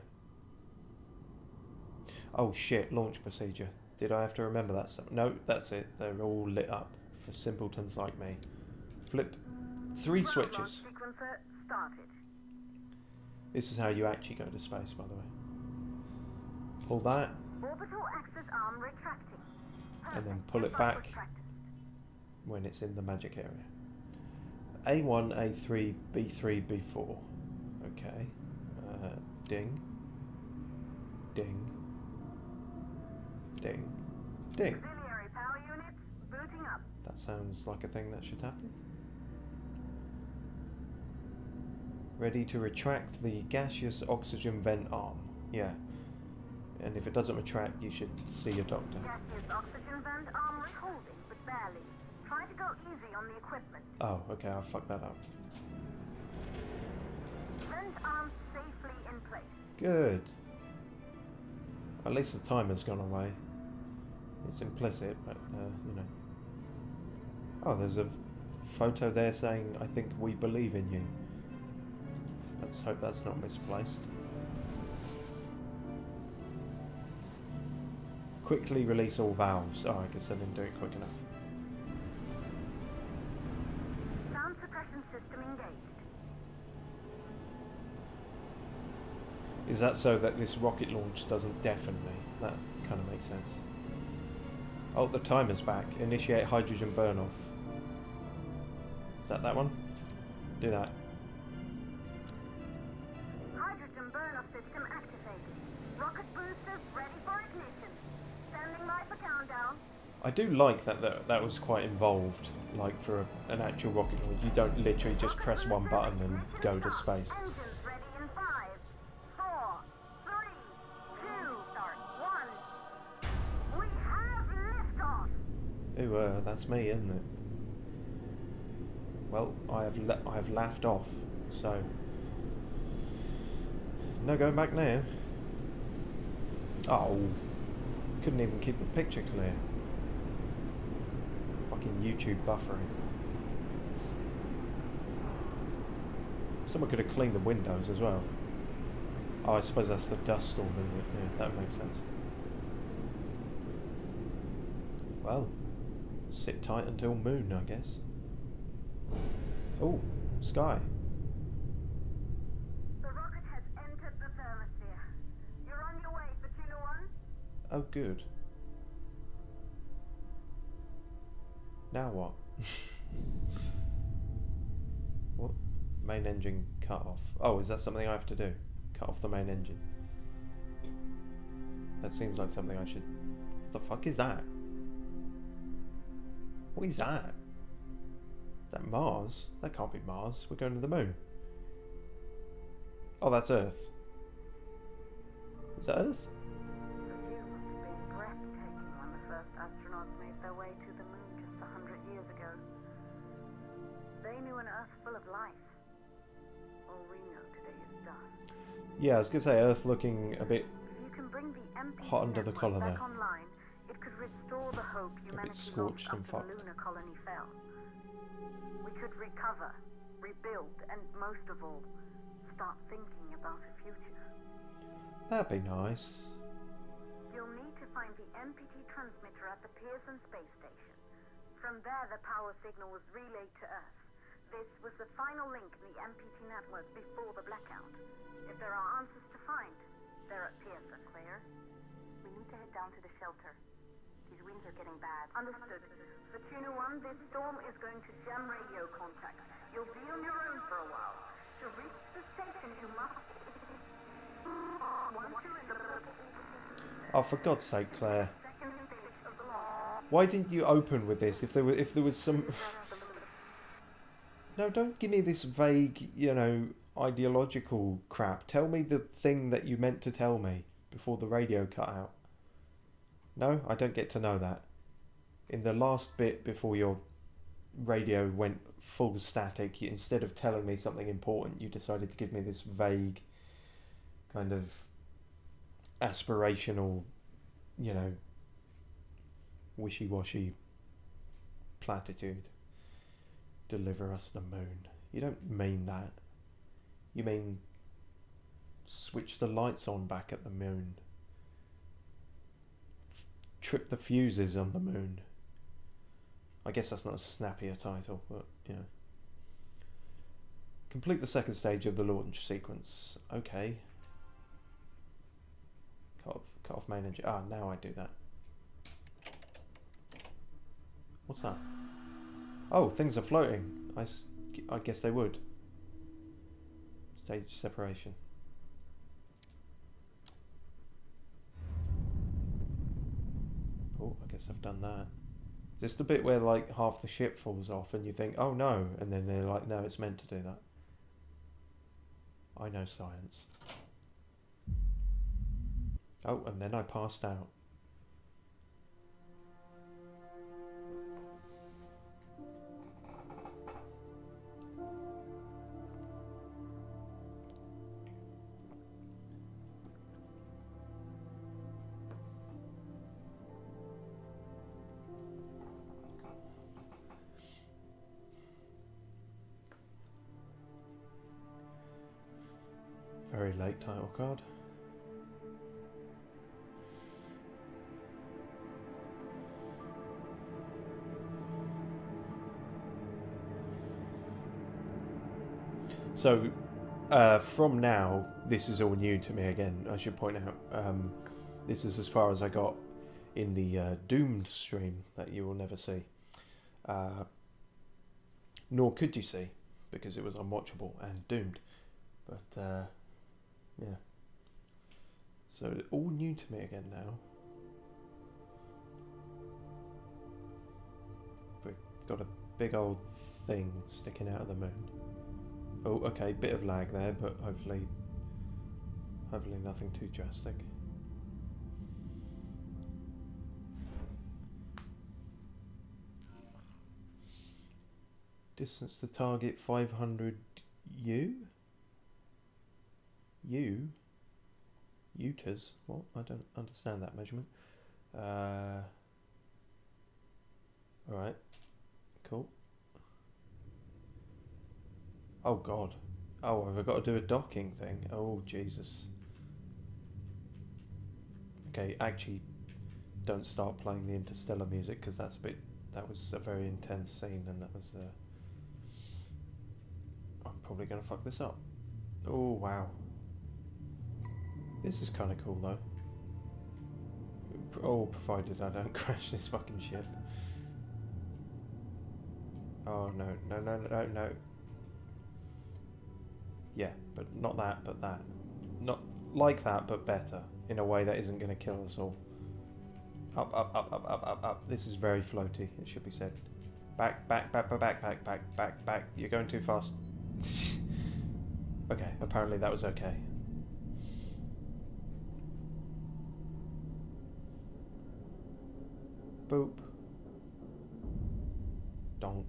Speaker 2: Oh shit, launch procedure. Did I have to remember that? No, that's it. They're all lit up for simpletons like me. Flip 3
Speaker 5: Launch
Speaker 2: switches.
Speaker 5: sequencer started.
Speaker 2: This is how you actually go to space, by the way. Pull that,
Speaker 5: Orbital axis arm retracting.
Speaker 2: and then
Speaker 5: Perfect.
Speaker 2: pull it
Speaker 5: Just like
Speaker 2: back
Speaker 5: was practiced.
Speaker 2: when it's in the magic area. A1, A3, B3, B4. Okay. Ding. Ding. Ding. Ding.
Speaker 5: Auxiliary power units booting up.
Speaker 2: That sounds like a thing that should happen. Ready to retract the gaseous oxygen vent arm. Yeah. And if it doesn't retract, you should see your doctor.
Speaker 5: Gaseous oxygen vent arm holding, but barely. Try to go easy on the equipment.
Speaker 2: Oh, okay, I fucked that up.
Speaker 5: Vent arm safely in place.
Speaker 2: Good. At least the timer's gone away. It's implicit, but, you know. Oh, there's a photo there saying, I think we believe in you. Let's hope that's not misplaced. Quickly release all valves. Oh, I guess I didn't do it quick enough.
Speaker 5: Sound suppression system engaged.
Speaker 2: Is that so that this rocket launch doesn't deafen me? That kind of makes sense. Oh, the timer's back. Initiate hydrogen burn-off. Is that one? Do that.
Speaker 5: Hydrogen burn-off system activated. Rocket boosters ready for ignition. Standing by for countdown.
Speaker 2: I do like that was quite involved, like for an actual rocket launch. You don't literally just
Speaker 5: Rocket
Speaker 2: press one
Speaker 5: booster
Speaker 2: button and
Speaker 5: ignition
Speaker 2: go to
Speaker 5: start.
Speaker 2: space.
Speaker 5: Engines ready in 5, 4, 3, 2, start 1. We have liftoff.
Speaker 2: Ooh, that's me, isn't it? Well, I have laughed off, so no going back now. Oh, couldn't even keep the picture clear. Fucking YouTube buffering. Someone could have cleaned the windows as well. Oh, I suppose that's the dust storm, isn't it? Yeah, that makes sense. Well, sit tight until moon, I guess. Oh, sky.
Speaker 5: The rocket has entered the thermosphere. You're on your way, Pacino 1.
Speaker 2: Oh, good. Now what? What? Main engine cut off. Oh, is that something I have to do? Cut off the main engine. That seems like something I should... What the fuck is that? What is that? Is that Mars? That can't be Mars. We're going to the moon. Oh, that's Earth. Is that Earth?
Speaker 5: The view must have been breathtaking when the first astronauts made their way to the moon just 100 years ago. They knew an Earth full of life. All we know today is dust.
Speaker 2: Yeah, I was going to say Earth looking a bit
Speaker 5: If you can bring the MPT
Speaker 2: hot under the collar
Speaker 5: back
Speaker 2: there.
Speaker 5: online, it could restore the hope humanity lost
Speaker 2: scorched and
Speaker 5: after the
Speaker 2: fucked.
Speaker 5: lunar colony fell. We could recover, rebuild, and most of all, start thinking about a future.
Speaker 2: That'd be nice.
Speaker 5: You'll need to find the MPT transmitter at the Pearson space station. From there, the power signal was relayed to Earth. This was the final link in the MPT network before the blackout. If there are answers to find, they're at Pearson. Clear?
Speaker 4: We need to head down to the shelter. These winds are getting bad.
Speaker 5: Understood. For Tuna 1, this storm is going to jam radio contact. You'll be on your own for a while. To reach the station, you must... Once you're in the
Speaker 2: Oh, for God's sake, Claire.
Speaker 5: second stage of the launch,
Speaker 2: Why didn't you open with this? If there was some... No, don't give me this vague, you know, ideological crap. Tell me the thing that you meant to tell me before the radio cut out. No, I don't get to know that. In the last bit before your radio went full static, instead of telling me something important, you decided to give me this vague kind of aspirational, you know, wishy-washy platitude. Deliver us the moon. You don't mean that. You mean switch the lights on back at the moon. Trip the fuses on the moon. I guess that's not as snappy a title, but you know. Complete the second stage of the launch sequence. Okay. Cut off main engine. Ah, now I do that. What's that? Oh, things are floating. I guess they would. Stage separation. Oh, I guess I've done that. Is this the bit where like half the ship falls off and you think, oh no, and then they're like, no, it's meant to do that. I know science. Oh, and then I passed out. Very late title card. So, from now, this is all new to me again, I should point out. This is as far as I got in the Doomed stream that you will never see. Nor could you see, because it was unwatchable and doomed. But, yeah. So, all new to me again now. We've got a big old thing sticking out of the moon. Oh, okay, bit of lag there, but hopefully nothing too drastic. Distance to target 500 U? U? Utas? What? I don't understand that measurement. Alright, cool. Oh god. Oh, have I got to do a docking thing? Oh, Jesus. Okay, actually, don't start playing the Interstellar music, because that was a very intense scene, and that was, I'm probably going to fuck this up. Oh, wow. This is kind of cool, though. Oh, provided I don't crash this fucking ship. Oh no, no, no, no, no. Yeah, but not that, but that. Not like that, but better. In a way that isn't going to kill us all. Up, up, up, up, up, up, up. This is very floaty, it should be said. Back, back, back, back, back, back, back, back, back. You're going too fast. Okay, apparently that was okay. Boop. Donk.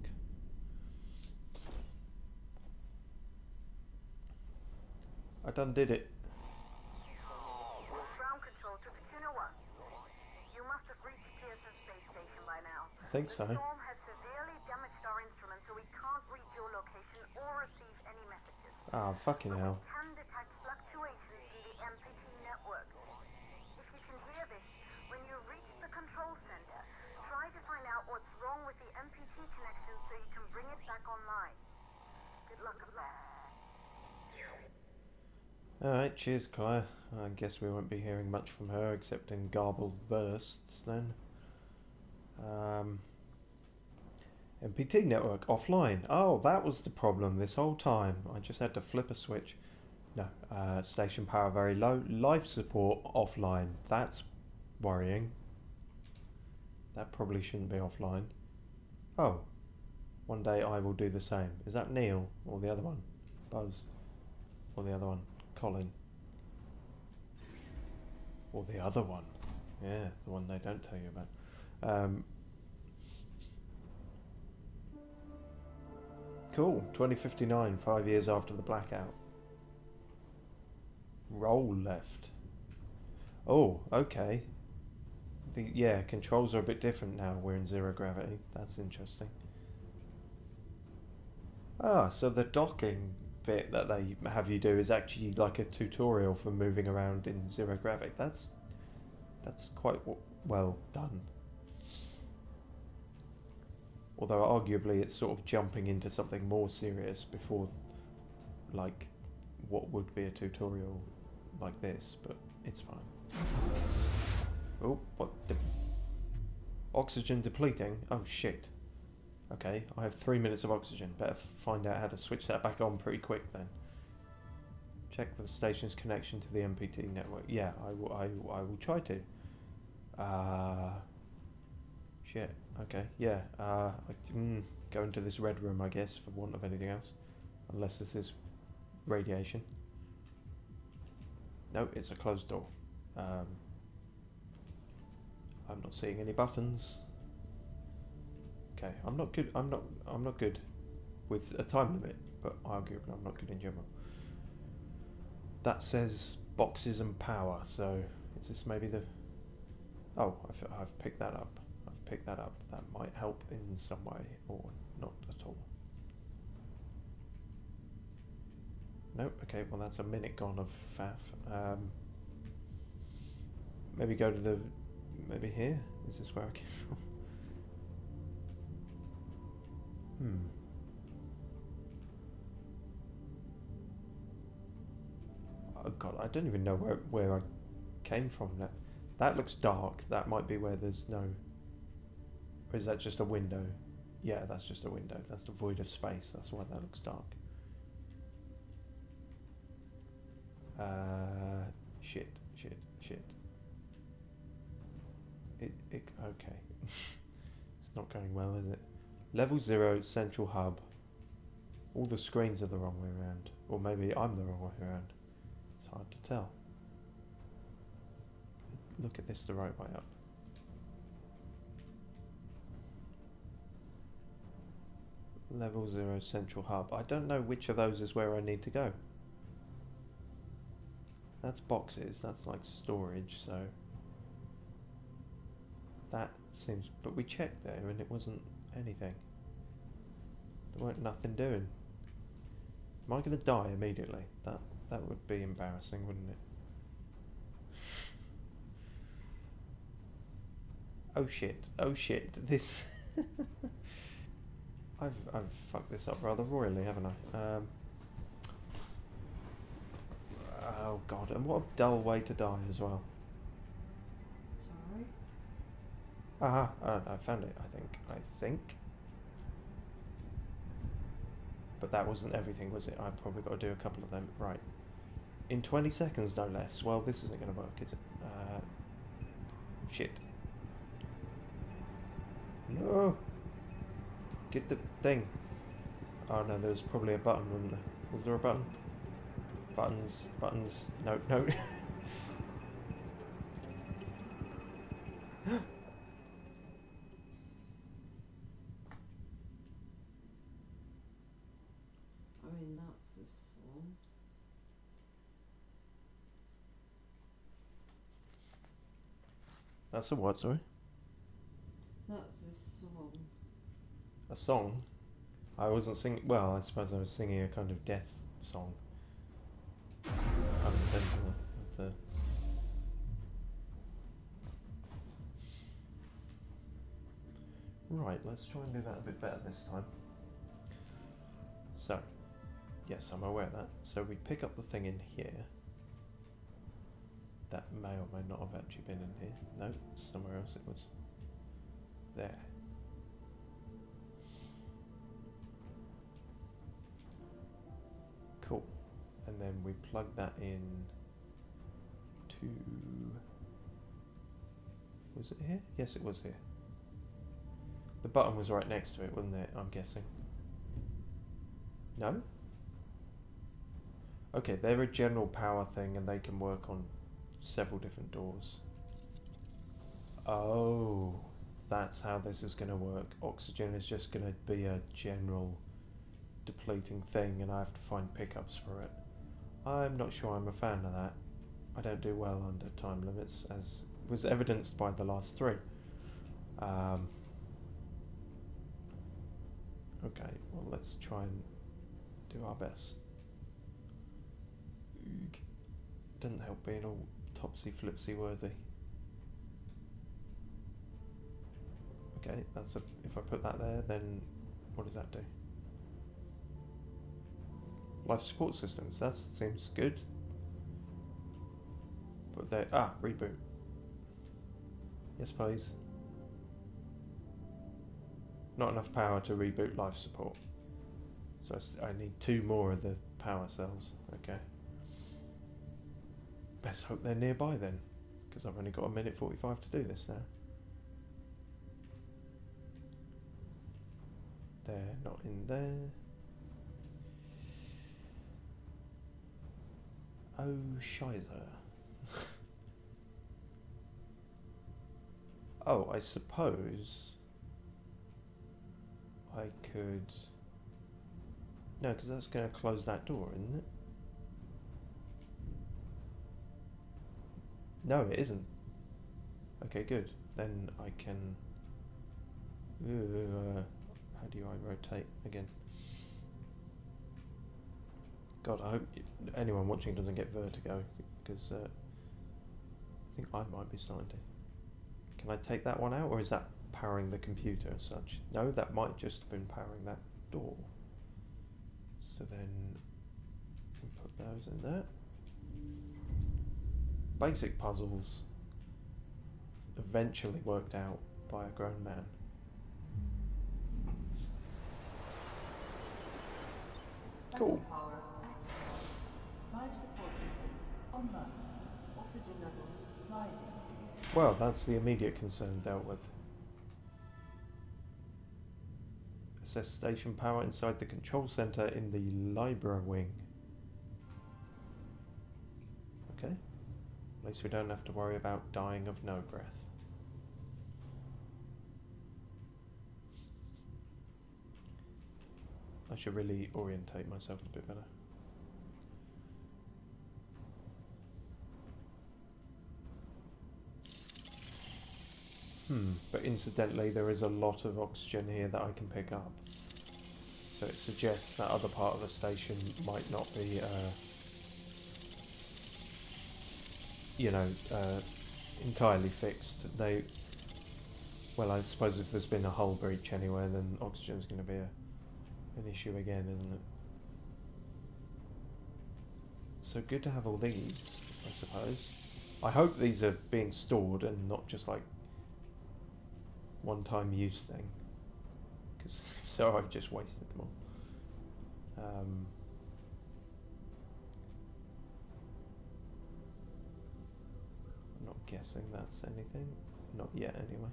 Speaker 2: I done did it.
Speaker 5: Ground control to Kachina 1. You must have reached Pearson Space Station by now.
Speaker 2: I think so.
Speaker 5: The storm has severely damaged our instruments, so we can't reach your location or receive any messages.
Speaker 2: Ah, fucking hell.
Speaker 5: We can detect fluctuations in the MPT network. If you can hear this, when you reach the control center, try to find out what's wrong with the MPT connection so you can bring it back online. Good luck up there.
Speaker 2: Alright, cheers Claire. I guess we won't be hearing much from her except in garbled bursts then. MPT network offline. Oh, that was the problem this whole time. I just had to flip a switch. No, station power very low. Life support offline. That's worrying. That probably shouldn't be offline. Oh, one day I will do the same. Is that Neil or the other one? Buzz or the other one? Colin. Or the other one. Yeah, the one they don't tell you about. Cool. 2059, 5 years after the blackout. Roll left. Oh, okay. Yeah, controls are a bit different now. We're in zero gravity. That's interesting. Ah, so the docking bit that they have you do is actually like a tutorial for moving around in zero gravity. That's quite well done. Although arguably it's sort of jumping into something more serious before like what would be a tutorial like this, but it's fine. Oh, what? Oxygen depleting? Oh shit. Okay, I have 3 minutes of oxygen. Better find out how to switch that back on pretty quick then. Check the station's connection to the MPT network. Yeah, I will try to. Shit. Okay, yeah. Go into this red room, I guess, for want of anything else. Unless this is radiation. No, it's a closed door. I'm not seeing any buttons. Okay, I'm not good. I'm not good with a time limit, but arguably I'm not good in general. That says boxes and power. So is this maybe the? Oh, I've picked that up. I've picked that up. That might help in some way, or not at all. Nope. Okay. Well, that's a minute gone of faff. Maybe go to the. Maybe here. Is this where I came from? Oh god, I don't even know where I came from now. That looks dark. That might be where there's no... Or is that just a window? Yeah, that's just a window. That's the void of space. That's why that looks dark. Shit. Okay. It's not going well, is it? Level 0, central hub. All the screens are the wrong way around. Or maybe I'm the wrong way around. It's hard to tell. Look at this the right way up. Level 0, central hub. I don't know which of those is where I need to go. That's boxes. That's like storage, so... That seems... But we checked there and it wasn't anything. There weren't nothing doing. Am I going to die immediately? That would be embarrassing, wouldn't it? Oh shit, this... I've fucked this up rather royally, haven't I? Oh god, and what a dull way to die as well.
Speaker 1: Sorry?
Speaker 2: Aha, I found it, I think. But that wasn't everything, was it? I've probably got to do a couple of them. Right. In 20 seconds, no less. Well, this isn't going to work, is it? Shit. No! Get the thing. Oh no, there was probably a button, wasn't there? Was there a button? Buttons, buttons. No, no.
Speaker 3: I mean, that's a song.
Speaker 2: That's a what, sorry?
Speaker 3: That's a song.
Speaker 2: A song? I wasn't singing. Well, I suppose I was singing a kind of death song. Unintentionally. But, right, let's try and do that a bit better this time. So, yes, I'm aware of that. So we pick up the thing in here. That may or may not have actually been in here. No, somewhere else it was. There. Cool. And then we plug that in to... Was it here? Yes, it was here. The button was right next to it, wasn't it? I'm guessing. No? Okay, they're a general power thing and they can work on several different doors. Oh, that's how this is going to work. Oxygen is just going to be a general depleting thing and I have to find pickups for it. I'm not sure I'm a fan of that. I don't do well under time limits, as was evidenced by the last three. Okay, well let's try and do our best. Doesn't help being all topsy-flipsy worthy. Okay, that's a, if I put that there, then what does that do? Life support systems, that seems good. But they, reboot. Yes please. Not enough power to reboot life support. So I need 2 more of the power cells, okay. Best hope they're nearby then, because I've only got 1:45 to do this now. They're not in there. Oh, shizer. Oh, I suppose I could... No, because that's going to close that door, isn't it? No, it isn't. Okay, good. Then I can... how do I rotate again? God, I hope anyone watching doesn't get vertigo, because I think I might be starting to. Can I take that one out, or is that powering the computer as such? No, that might just have been powering that door. So then we put those in there. Basic puzzles eventually worked out by a grown man. Cool.
Speaker 1: Power active. Life support systems online. Oxygen levels rising.
Speaker 2: Well, that's the immediate concern dealt with. Assess station power inside the control center in the library wing. Okay. At least we don't have to worry about dying of no breath. I should really orientate myself a bit better. But incidentally, there is a lot of oxygen here that I can pick up. So it suggests that other part of the station might not be, entirely fixed. Well, I suppose if there's been a hull breach anywhere, then oxygen's going to be an issue again, isn't it? So good to have all these, I suppose. I hope these are being stored and not just like one-time use thing, because so I've just wasted them all. I'm not guessing that's anything. Not yet, anyway.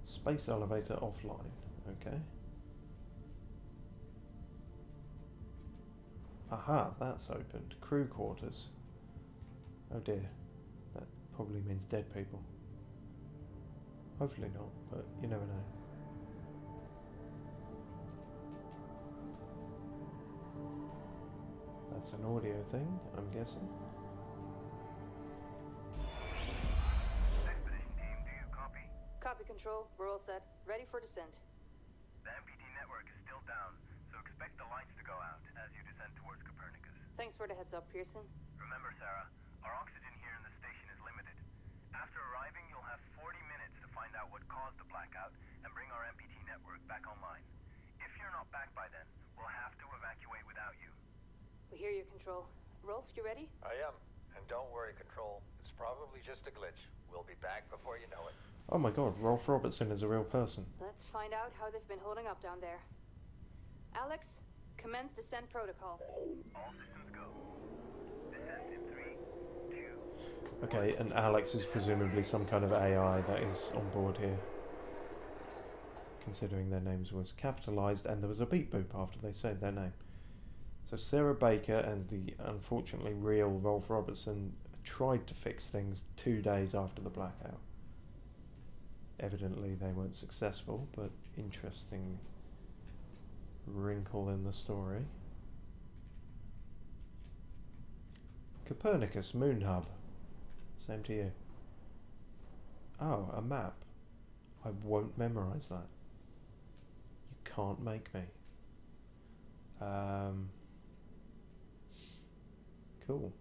Speaker 2: Space elevator offline. Okay. Aha, that's opened. Crew quarters. Oh dear. That probably means dead people. Hopefully not, but you never know. That's an audio thing, I'm guessing.
Speaker 7: Expedition team, do you copy?
Speaker 8: Copy control. We're all set. Ready for descent.
Speaker 7: The MPT network is still down, so expect the lights to go out as you descend towards Copernicus.
Speaker 8: Thanks for the heads up, Pearson.
Speaker 7: Remember, Sarah, our oxygen here in the station is limited. After arriving, you'll have 40 minutes to find out what caused the blackout and bring our MPT network back online. If you're not back by then, we'll have to evacuate without you.
Speaker 8: We hear you, Control. Rolf, you ready?
Speaker 9: I am. And don't worry, Control. It's probably just a glitch. We'll be back before you know it.
Speaker 2: Oh my god, Rolf Robertson is a real person.
Speaker 8: Let's find out how they've been holding up down there. Alex, commence descent protocol.
Speaker 7: All systems go. Descent in 3, 2...
Speaker 2: Okay, and Alex is presumably some kind of AI that is on board here. Considering their names was capitalised and there was a beep boop after they said their name. So Sarah Baker and the unfortunately real Rolf Robertson tried to fix things 2 days after the blackout. Evidently they weren't successful, but interesting wrinkle in the story. Copernicus Moon Hub. Same to you. Oh, a map. I won't memorise that. You can't make me. Cool.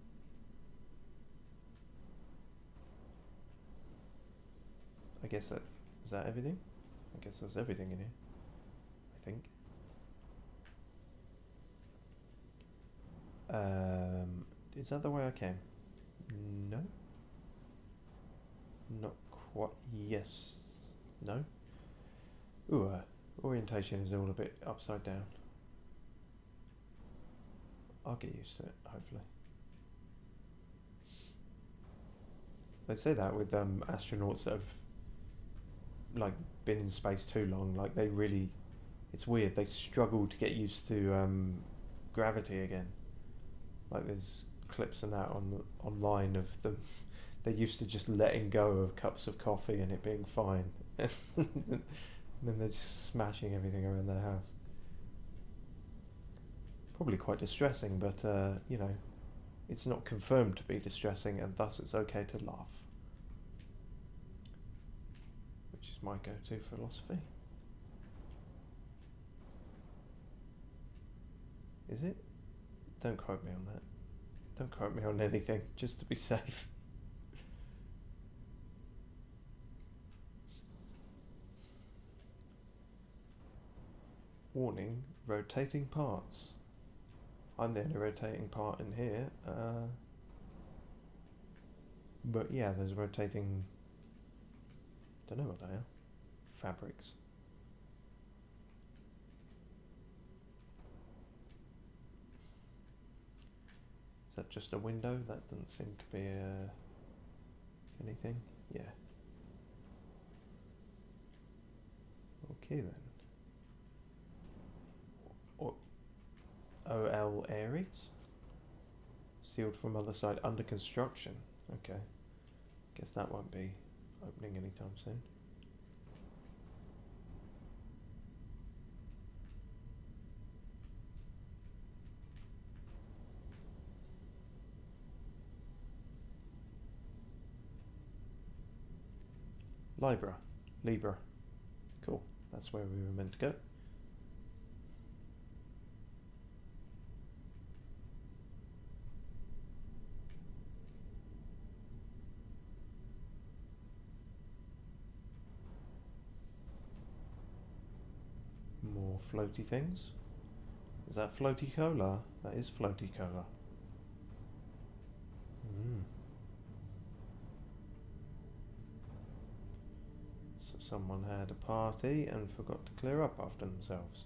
Speaker 2: I guess that is that everything? I guess that's everything in here. I think. Is that the way I came? No. Not quite. Yes. No. Ooh, orientation is all a bit upside down. I'll get used to it, hopefully. They say that with astronauts that have like been in space too long. Like they really, it's weird. They struggle to get used to gravity again. Like there's clips and that online of them. They're used to just letting go of cups of coffee and it being fine, and then they're just smashing everything around their house. Probably quite distressing, but you know, it's not confirmed to be distressing, and thus it's okay to laugh. Which is my go-to philosophy. Is it? Don't quote me on that. Don't quote me on anything, just to be safe. Warning, rotating parts. I'm the only rotating part in here. But yeah, there's rotating... don't know what they are. Fabrics. Is that just a window? That doesn't seem to be anything. Yeah. Okay then. OL Aries? Sealed from other side, under construction. Okay. Guess that won't be opening anytime soon. Libra. Cool. That's where we were meant to go. More floaty things. Is that floaty cola? That is floaty cola. Someone had a party and forgot to clear up after themselves.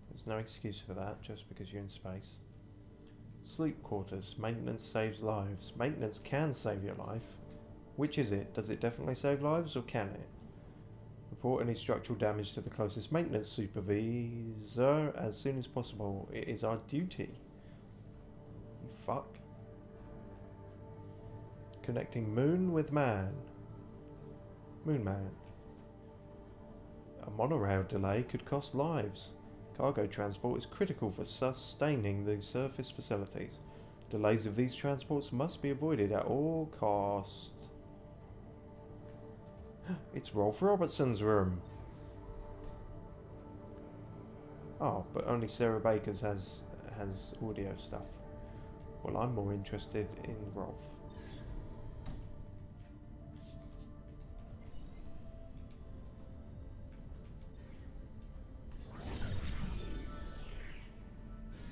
Speaker 2: There's no excuse for that just because you're in space. Sleep quarters. Maintenance saves lives. Maintenance can save your life. Which is it? Does it definitely save lives or can it? Report any structural damage to the closest maintenance supervisor as soon as possible. It is our duty. You fuck. Connecting moon with man. Moon man. A monorail delay could cost lives. Cargo transport is critical for sustaining the surface facilities. Delays of these transports must be avoided at all costs. It's Rolf Robertson's room. Oh, but only Sarah Baker's has audio stuff. Well, I'm more interested in Rolf.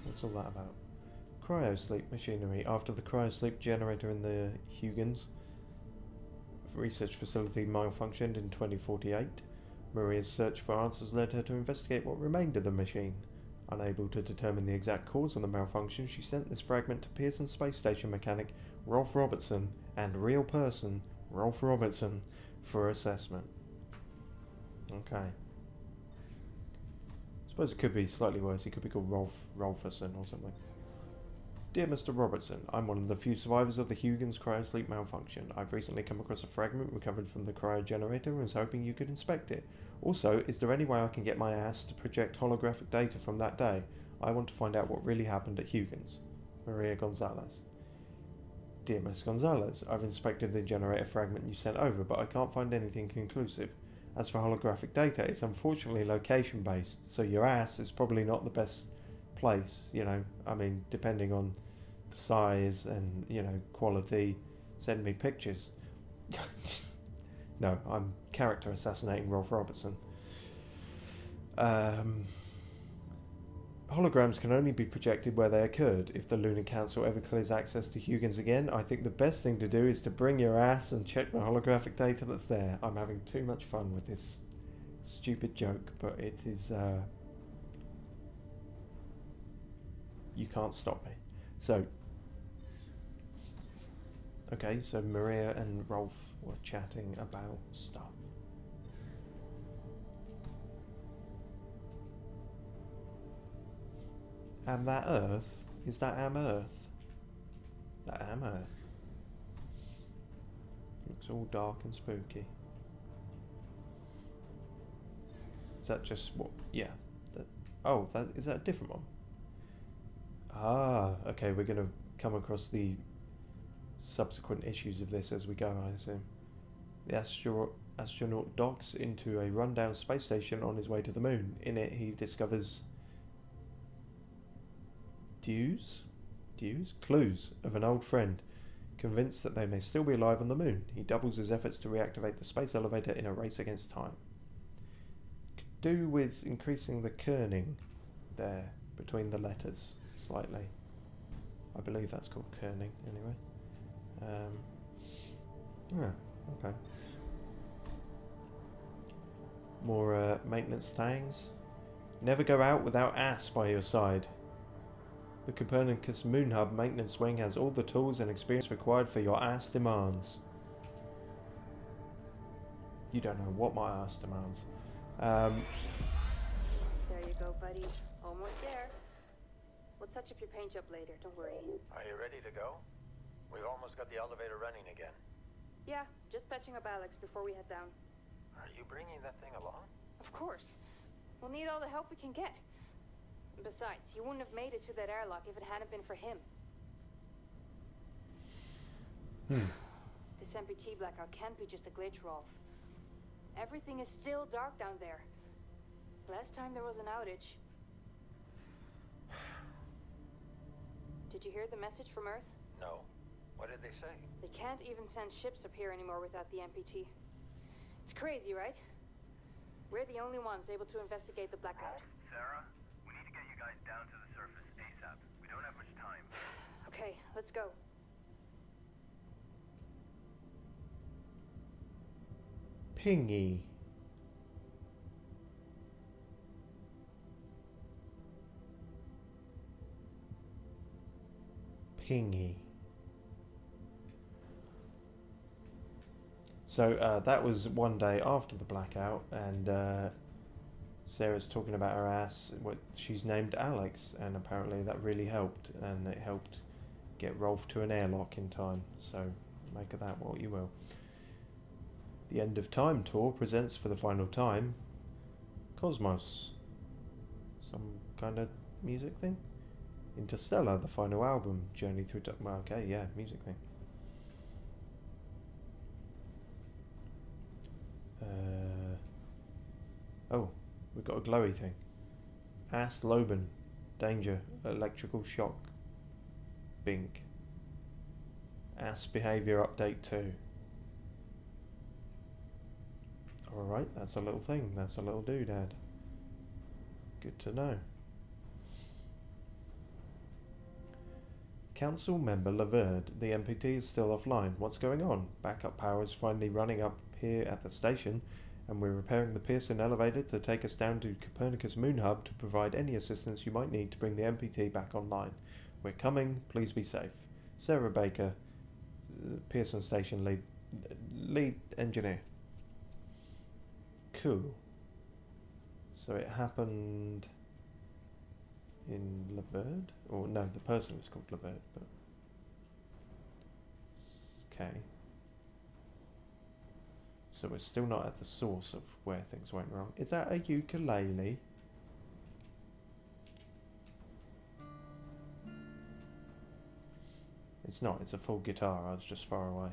Speaker 2: What's all that about? Cryosleep machinery. After the cryosleep generator in the Huygens research facility malfunctioned in 2048, Maria's search for answers led her to investigate what remained of the machine. Unable to determine the exact cause of the malfunction, she sent this fragment to Pearson Space Station mechanic Rolf Robertson and real person Rolf Robertson for assessment. Okay. Suppose it could be slightly worse. He could be called Rolferson or something. Dear Mr. Robertson, I'm one of the few survivors of the Huygens cryosleep malfunction. I've recently come across a fragment recovered from the cryogenerator and was hoping you could inspect it. Also, is there any way I can get my ass to project holographic data from that day? I want to find out what really happened at Huygens. Maria Gonzalez. Dear Miss Gonzalez, I've inspected the generator fragment you sent over, but I can't find anything conclusive. As for holographic data, it's unfortunately location-based, so your ass is probably not the best place, you know. I mean, depending on the size and, you know, quality, send me pictures. No, I'm character assassinating Rolf Robertson. Holograms can only be projected where they occurred. If the Lunar Council ever clears access to Huygens again, I think the best thing to do is to bring your ass and check the holographic data that's there. I'm having too much fun with this stupid joke, but it is... you can't stop me. So... okay, so Maria and Rolf were chatting about stuff. And that Earth? Is that Am Earth? That Am Earth. Looks all dark and spooky. Is that just what? Yeah. Oh, is that a different one? Ah, okay, we're going to come across the subsequent issues of this as we go, I assume. The astronaut docks into a rundown space station on his way to the moon. In it, he discovers... clues of an old friend. Convinced that they may still be alive on the moon, he doubles his efforts to reactivate the space elevator in a race against time. Could do with increasing the kerning there between the letters slightly. I believe that's called kerning anyway. Yeah, okay. More maintenance things. Never go out without ass by your side. The Copernicus Moon Hub maintenance wing has all the tools and experience required for your ass demands. You don't know what my ass demands.
Speaker 8: There you go, buddy. Almost there. We'll touch up your paint job later, don't worry.
Speaker 9: Are you ready to go? We've almost got the elevator running again.
Speaker 8: Yeah, just patching up Alex before we head down.
Speaker 9: Are you bringing that thing along?
Speaker 8: Of course. We'll need all the help we can get. Besides, you wouldn't have made it to that airlock if it hadn't been for him. This MPT blackout can't be just a glitch, Rolf. Everything is still dark down there. Last time there was an outage. Did you hear the message from Earth?
Speaker 9: No. What did they say?
Speaker 8: They can't even send ships up here anymore without the MPT. It's crazy, right? We're the only ones able to investigate the blackout.
Speaker 7: Sarah, we need to get you guys down to the surface ASAP. We don't have much time.
Speaker 8: Okay, let's go.
Speaker 2: Pingy. Pingy. So that was one day after the blackout, and Sarah's talking about her ass. What she's named Alex, and apparently that really helped, and it helped get Rolf to an airlock in time. So make of that what you will. The End of Time tour presents for the final time Cosmos. Some kind of music thing? Interstellar, the final album. Journey through Time. Well, okay, yeah, music thing. Oh, we've got a glowy thing. Ass Loban. Danger. Electrical shock. Bink. Ass behaviour update 2. Alright, that's a little thing. That's a little doodad. Good to know. Council member Laverde. The MPT is still offline. What's going on? Backup power is finally running up here at the station, and we're repairing the Pearson elevator to take us down to Copernicus Moon Hub to provide any assistance you might need to bring the MPT back online. We're coming. Please be safe. Sarah Baker, Pearson Station lead engineer. Cool. So it happened in Laverde? Or no, the person was called Laverde, but... Okay. So we're still not at the source of where things went wrong. Is that a ukulele? It's not, it's a full guitar. I was just far away.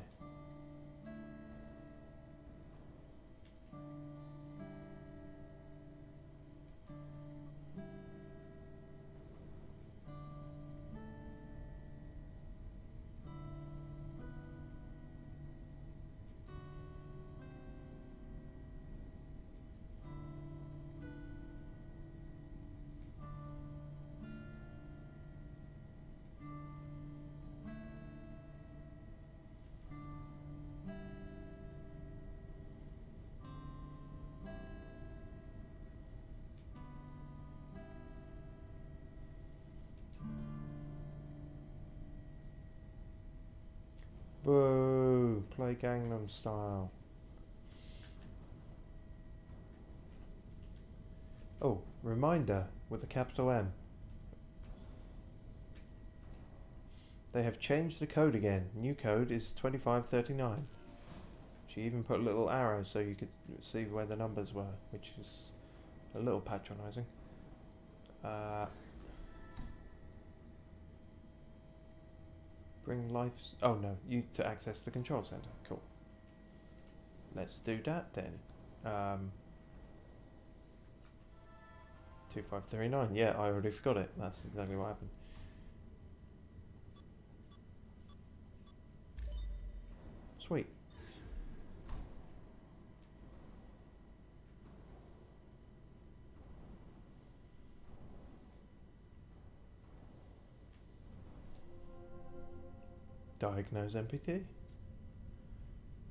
Speaker 2: Boo! Play Gangnam Style. Oh, reminder with a capital M. They have changed the code again. New code is 2539. She even put a little arrow so you could see where the numbers were, which is a little patronising. Bring life... Oh no, you to access the control center. Cool. Let's do that then. 2539. Yeah, I already forgot it. That's exactly what happened. Sweet. Diagnose MPT.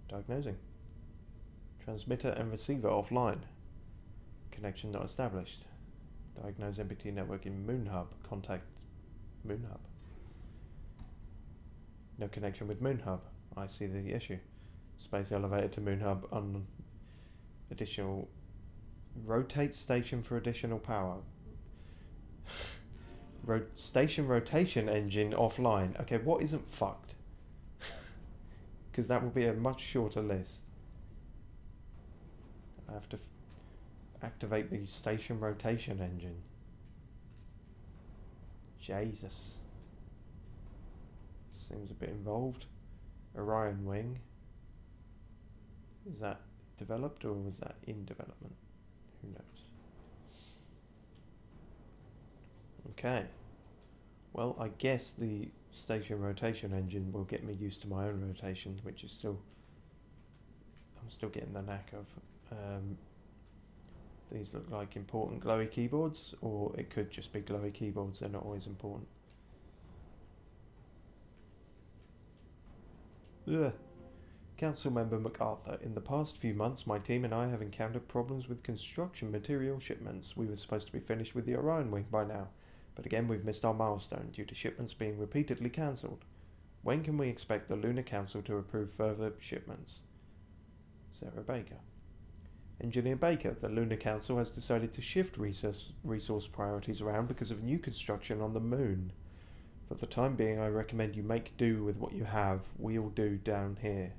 Speaker 2: Diagnosing. Transmitter and receiver offline. Connection not established. Diagnose MPT network in Moon Hub. Contact Moon Hub. No connection with Moon Hub. I see the issue. Space elevator to Moon Hub on additional... Rotate station for additional power. Station rotation engine offline. Okay, what isn't fucked? Because that will be a much shorter list. I have to activate the station rotation engine. Jesus. Seems a bit involved. Orion wing. Is that developed or was that in development? Who knows? Okay. Well, I guess the station rotation engine will get me used to my own rotation, which is still... I'm still getting the knack of. These look like important glowy keyboards, or it could just be glowy keyboards, they're not always important. Ugh. Council member MacArthur. In the past few months, my team and I have encountered problems with construction material shipments. We were supposed to be finished with the Orion wing by now, but again we've missed our milestone due to shipments being repeatedly cancelled. When can we expect the Lunar Council to approve further shipments? Sarah Baker. Engineer Baker, the Lunar Council has decided to shift resource priorities around because of new construction on the moon. For the time being, I recommend you make do with what you have. We'll do down here.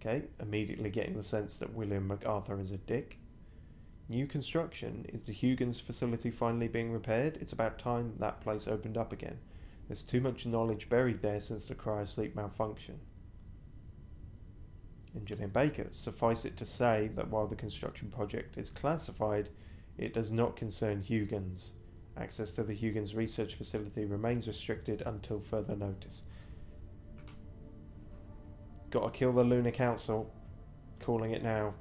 Speaker 2: Okay, immediately getting the sense that William MacArthur is a dick. New construction. Is the Huygens facility finally being repaired? It's about time that place opened up again. There's too much knowledge buried there since the cryosleep malfunction. Engineer Baker. Suffice it to say that while the construction project is classified, it does not concern Huygens. Access to the Huygens research facility remains restricted until further notice. Gotta kill the Lunar Council. Calling it now.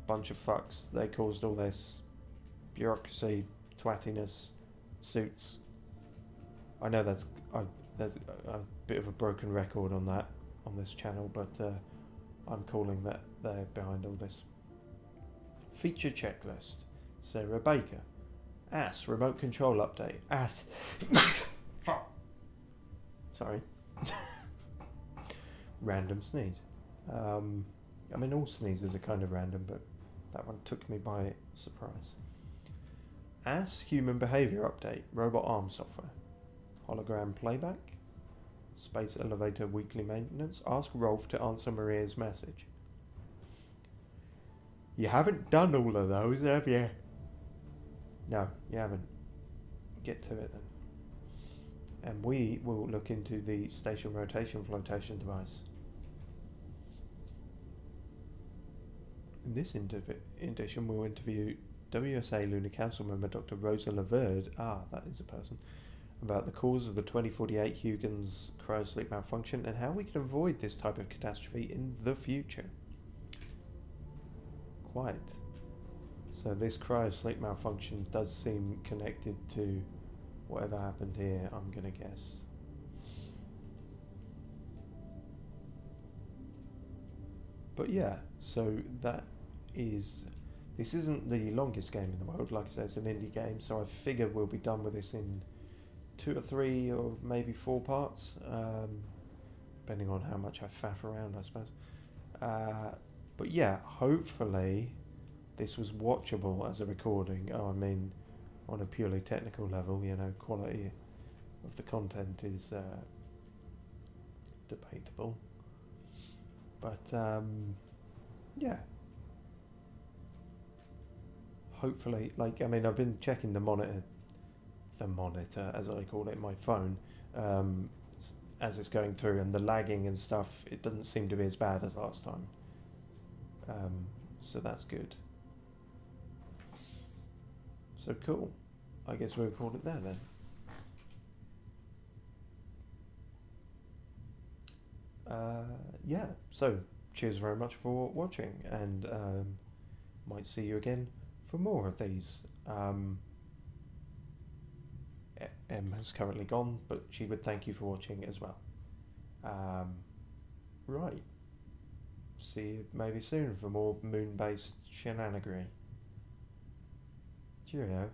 Speaker 2: Bunch of fucks. They caused all this. Bureaucracy, twattiness, suits. I know there's a bit of a broken record on that on this channel, but I'm calling that they're behind all this. Feature checklist. Sarah Baker. AS, remote control update. AS. Sorry. Random sneeze. I mean, all sneezes are kind of random, but that one took me by surprise. AS, human behavior update. Robot arm software. Hologram playback. Space elevator weekly maintenance. Ask Rolf to answer Maria's message. You haven't done all of those, have you? No, you haven't. Get to it then. And we will look into the station rotation flotation device. In this edition, we'll interview WSA Lunar Council member Dr. Rosa Laverde, that is a person, about the cause of the 2048 Huygens cryosleep malfunction and how we can avoid this type of catastrophe in the future. Quite. So this cryosleep malfunction does seem connected to whatever happened here, I'm gonna guess. But yeah, so this isn't the longest game in the world. Like I said, it's an indie game, so I figure we'll be done with this in 2 or 3 or maybe 4 parts, depending on how much I faff around, I suppose. But yeah, hopefully this was watchable as a recording. I mean, on a purely technical level, you know, quality of the content is debatable. But yeah. Hopefully, like, I mean, I've been checking the monitor as I call it, my phone, as it's going through, and the lagging and stuff, it doesn't seem to be as bad as last time. So that's good. So cool. I guess we'll call it there then. Yeah, so cheers very much for watching, and might see you again for more of these. Em has currently gone, but she would thank you for watching as well. Right. See you maybe soon for more moon-based shenanigery. Cheerio.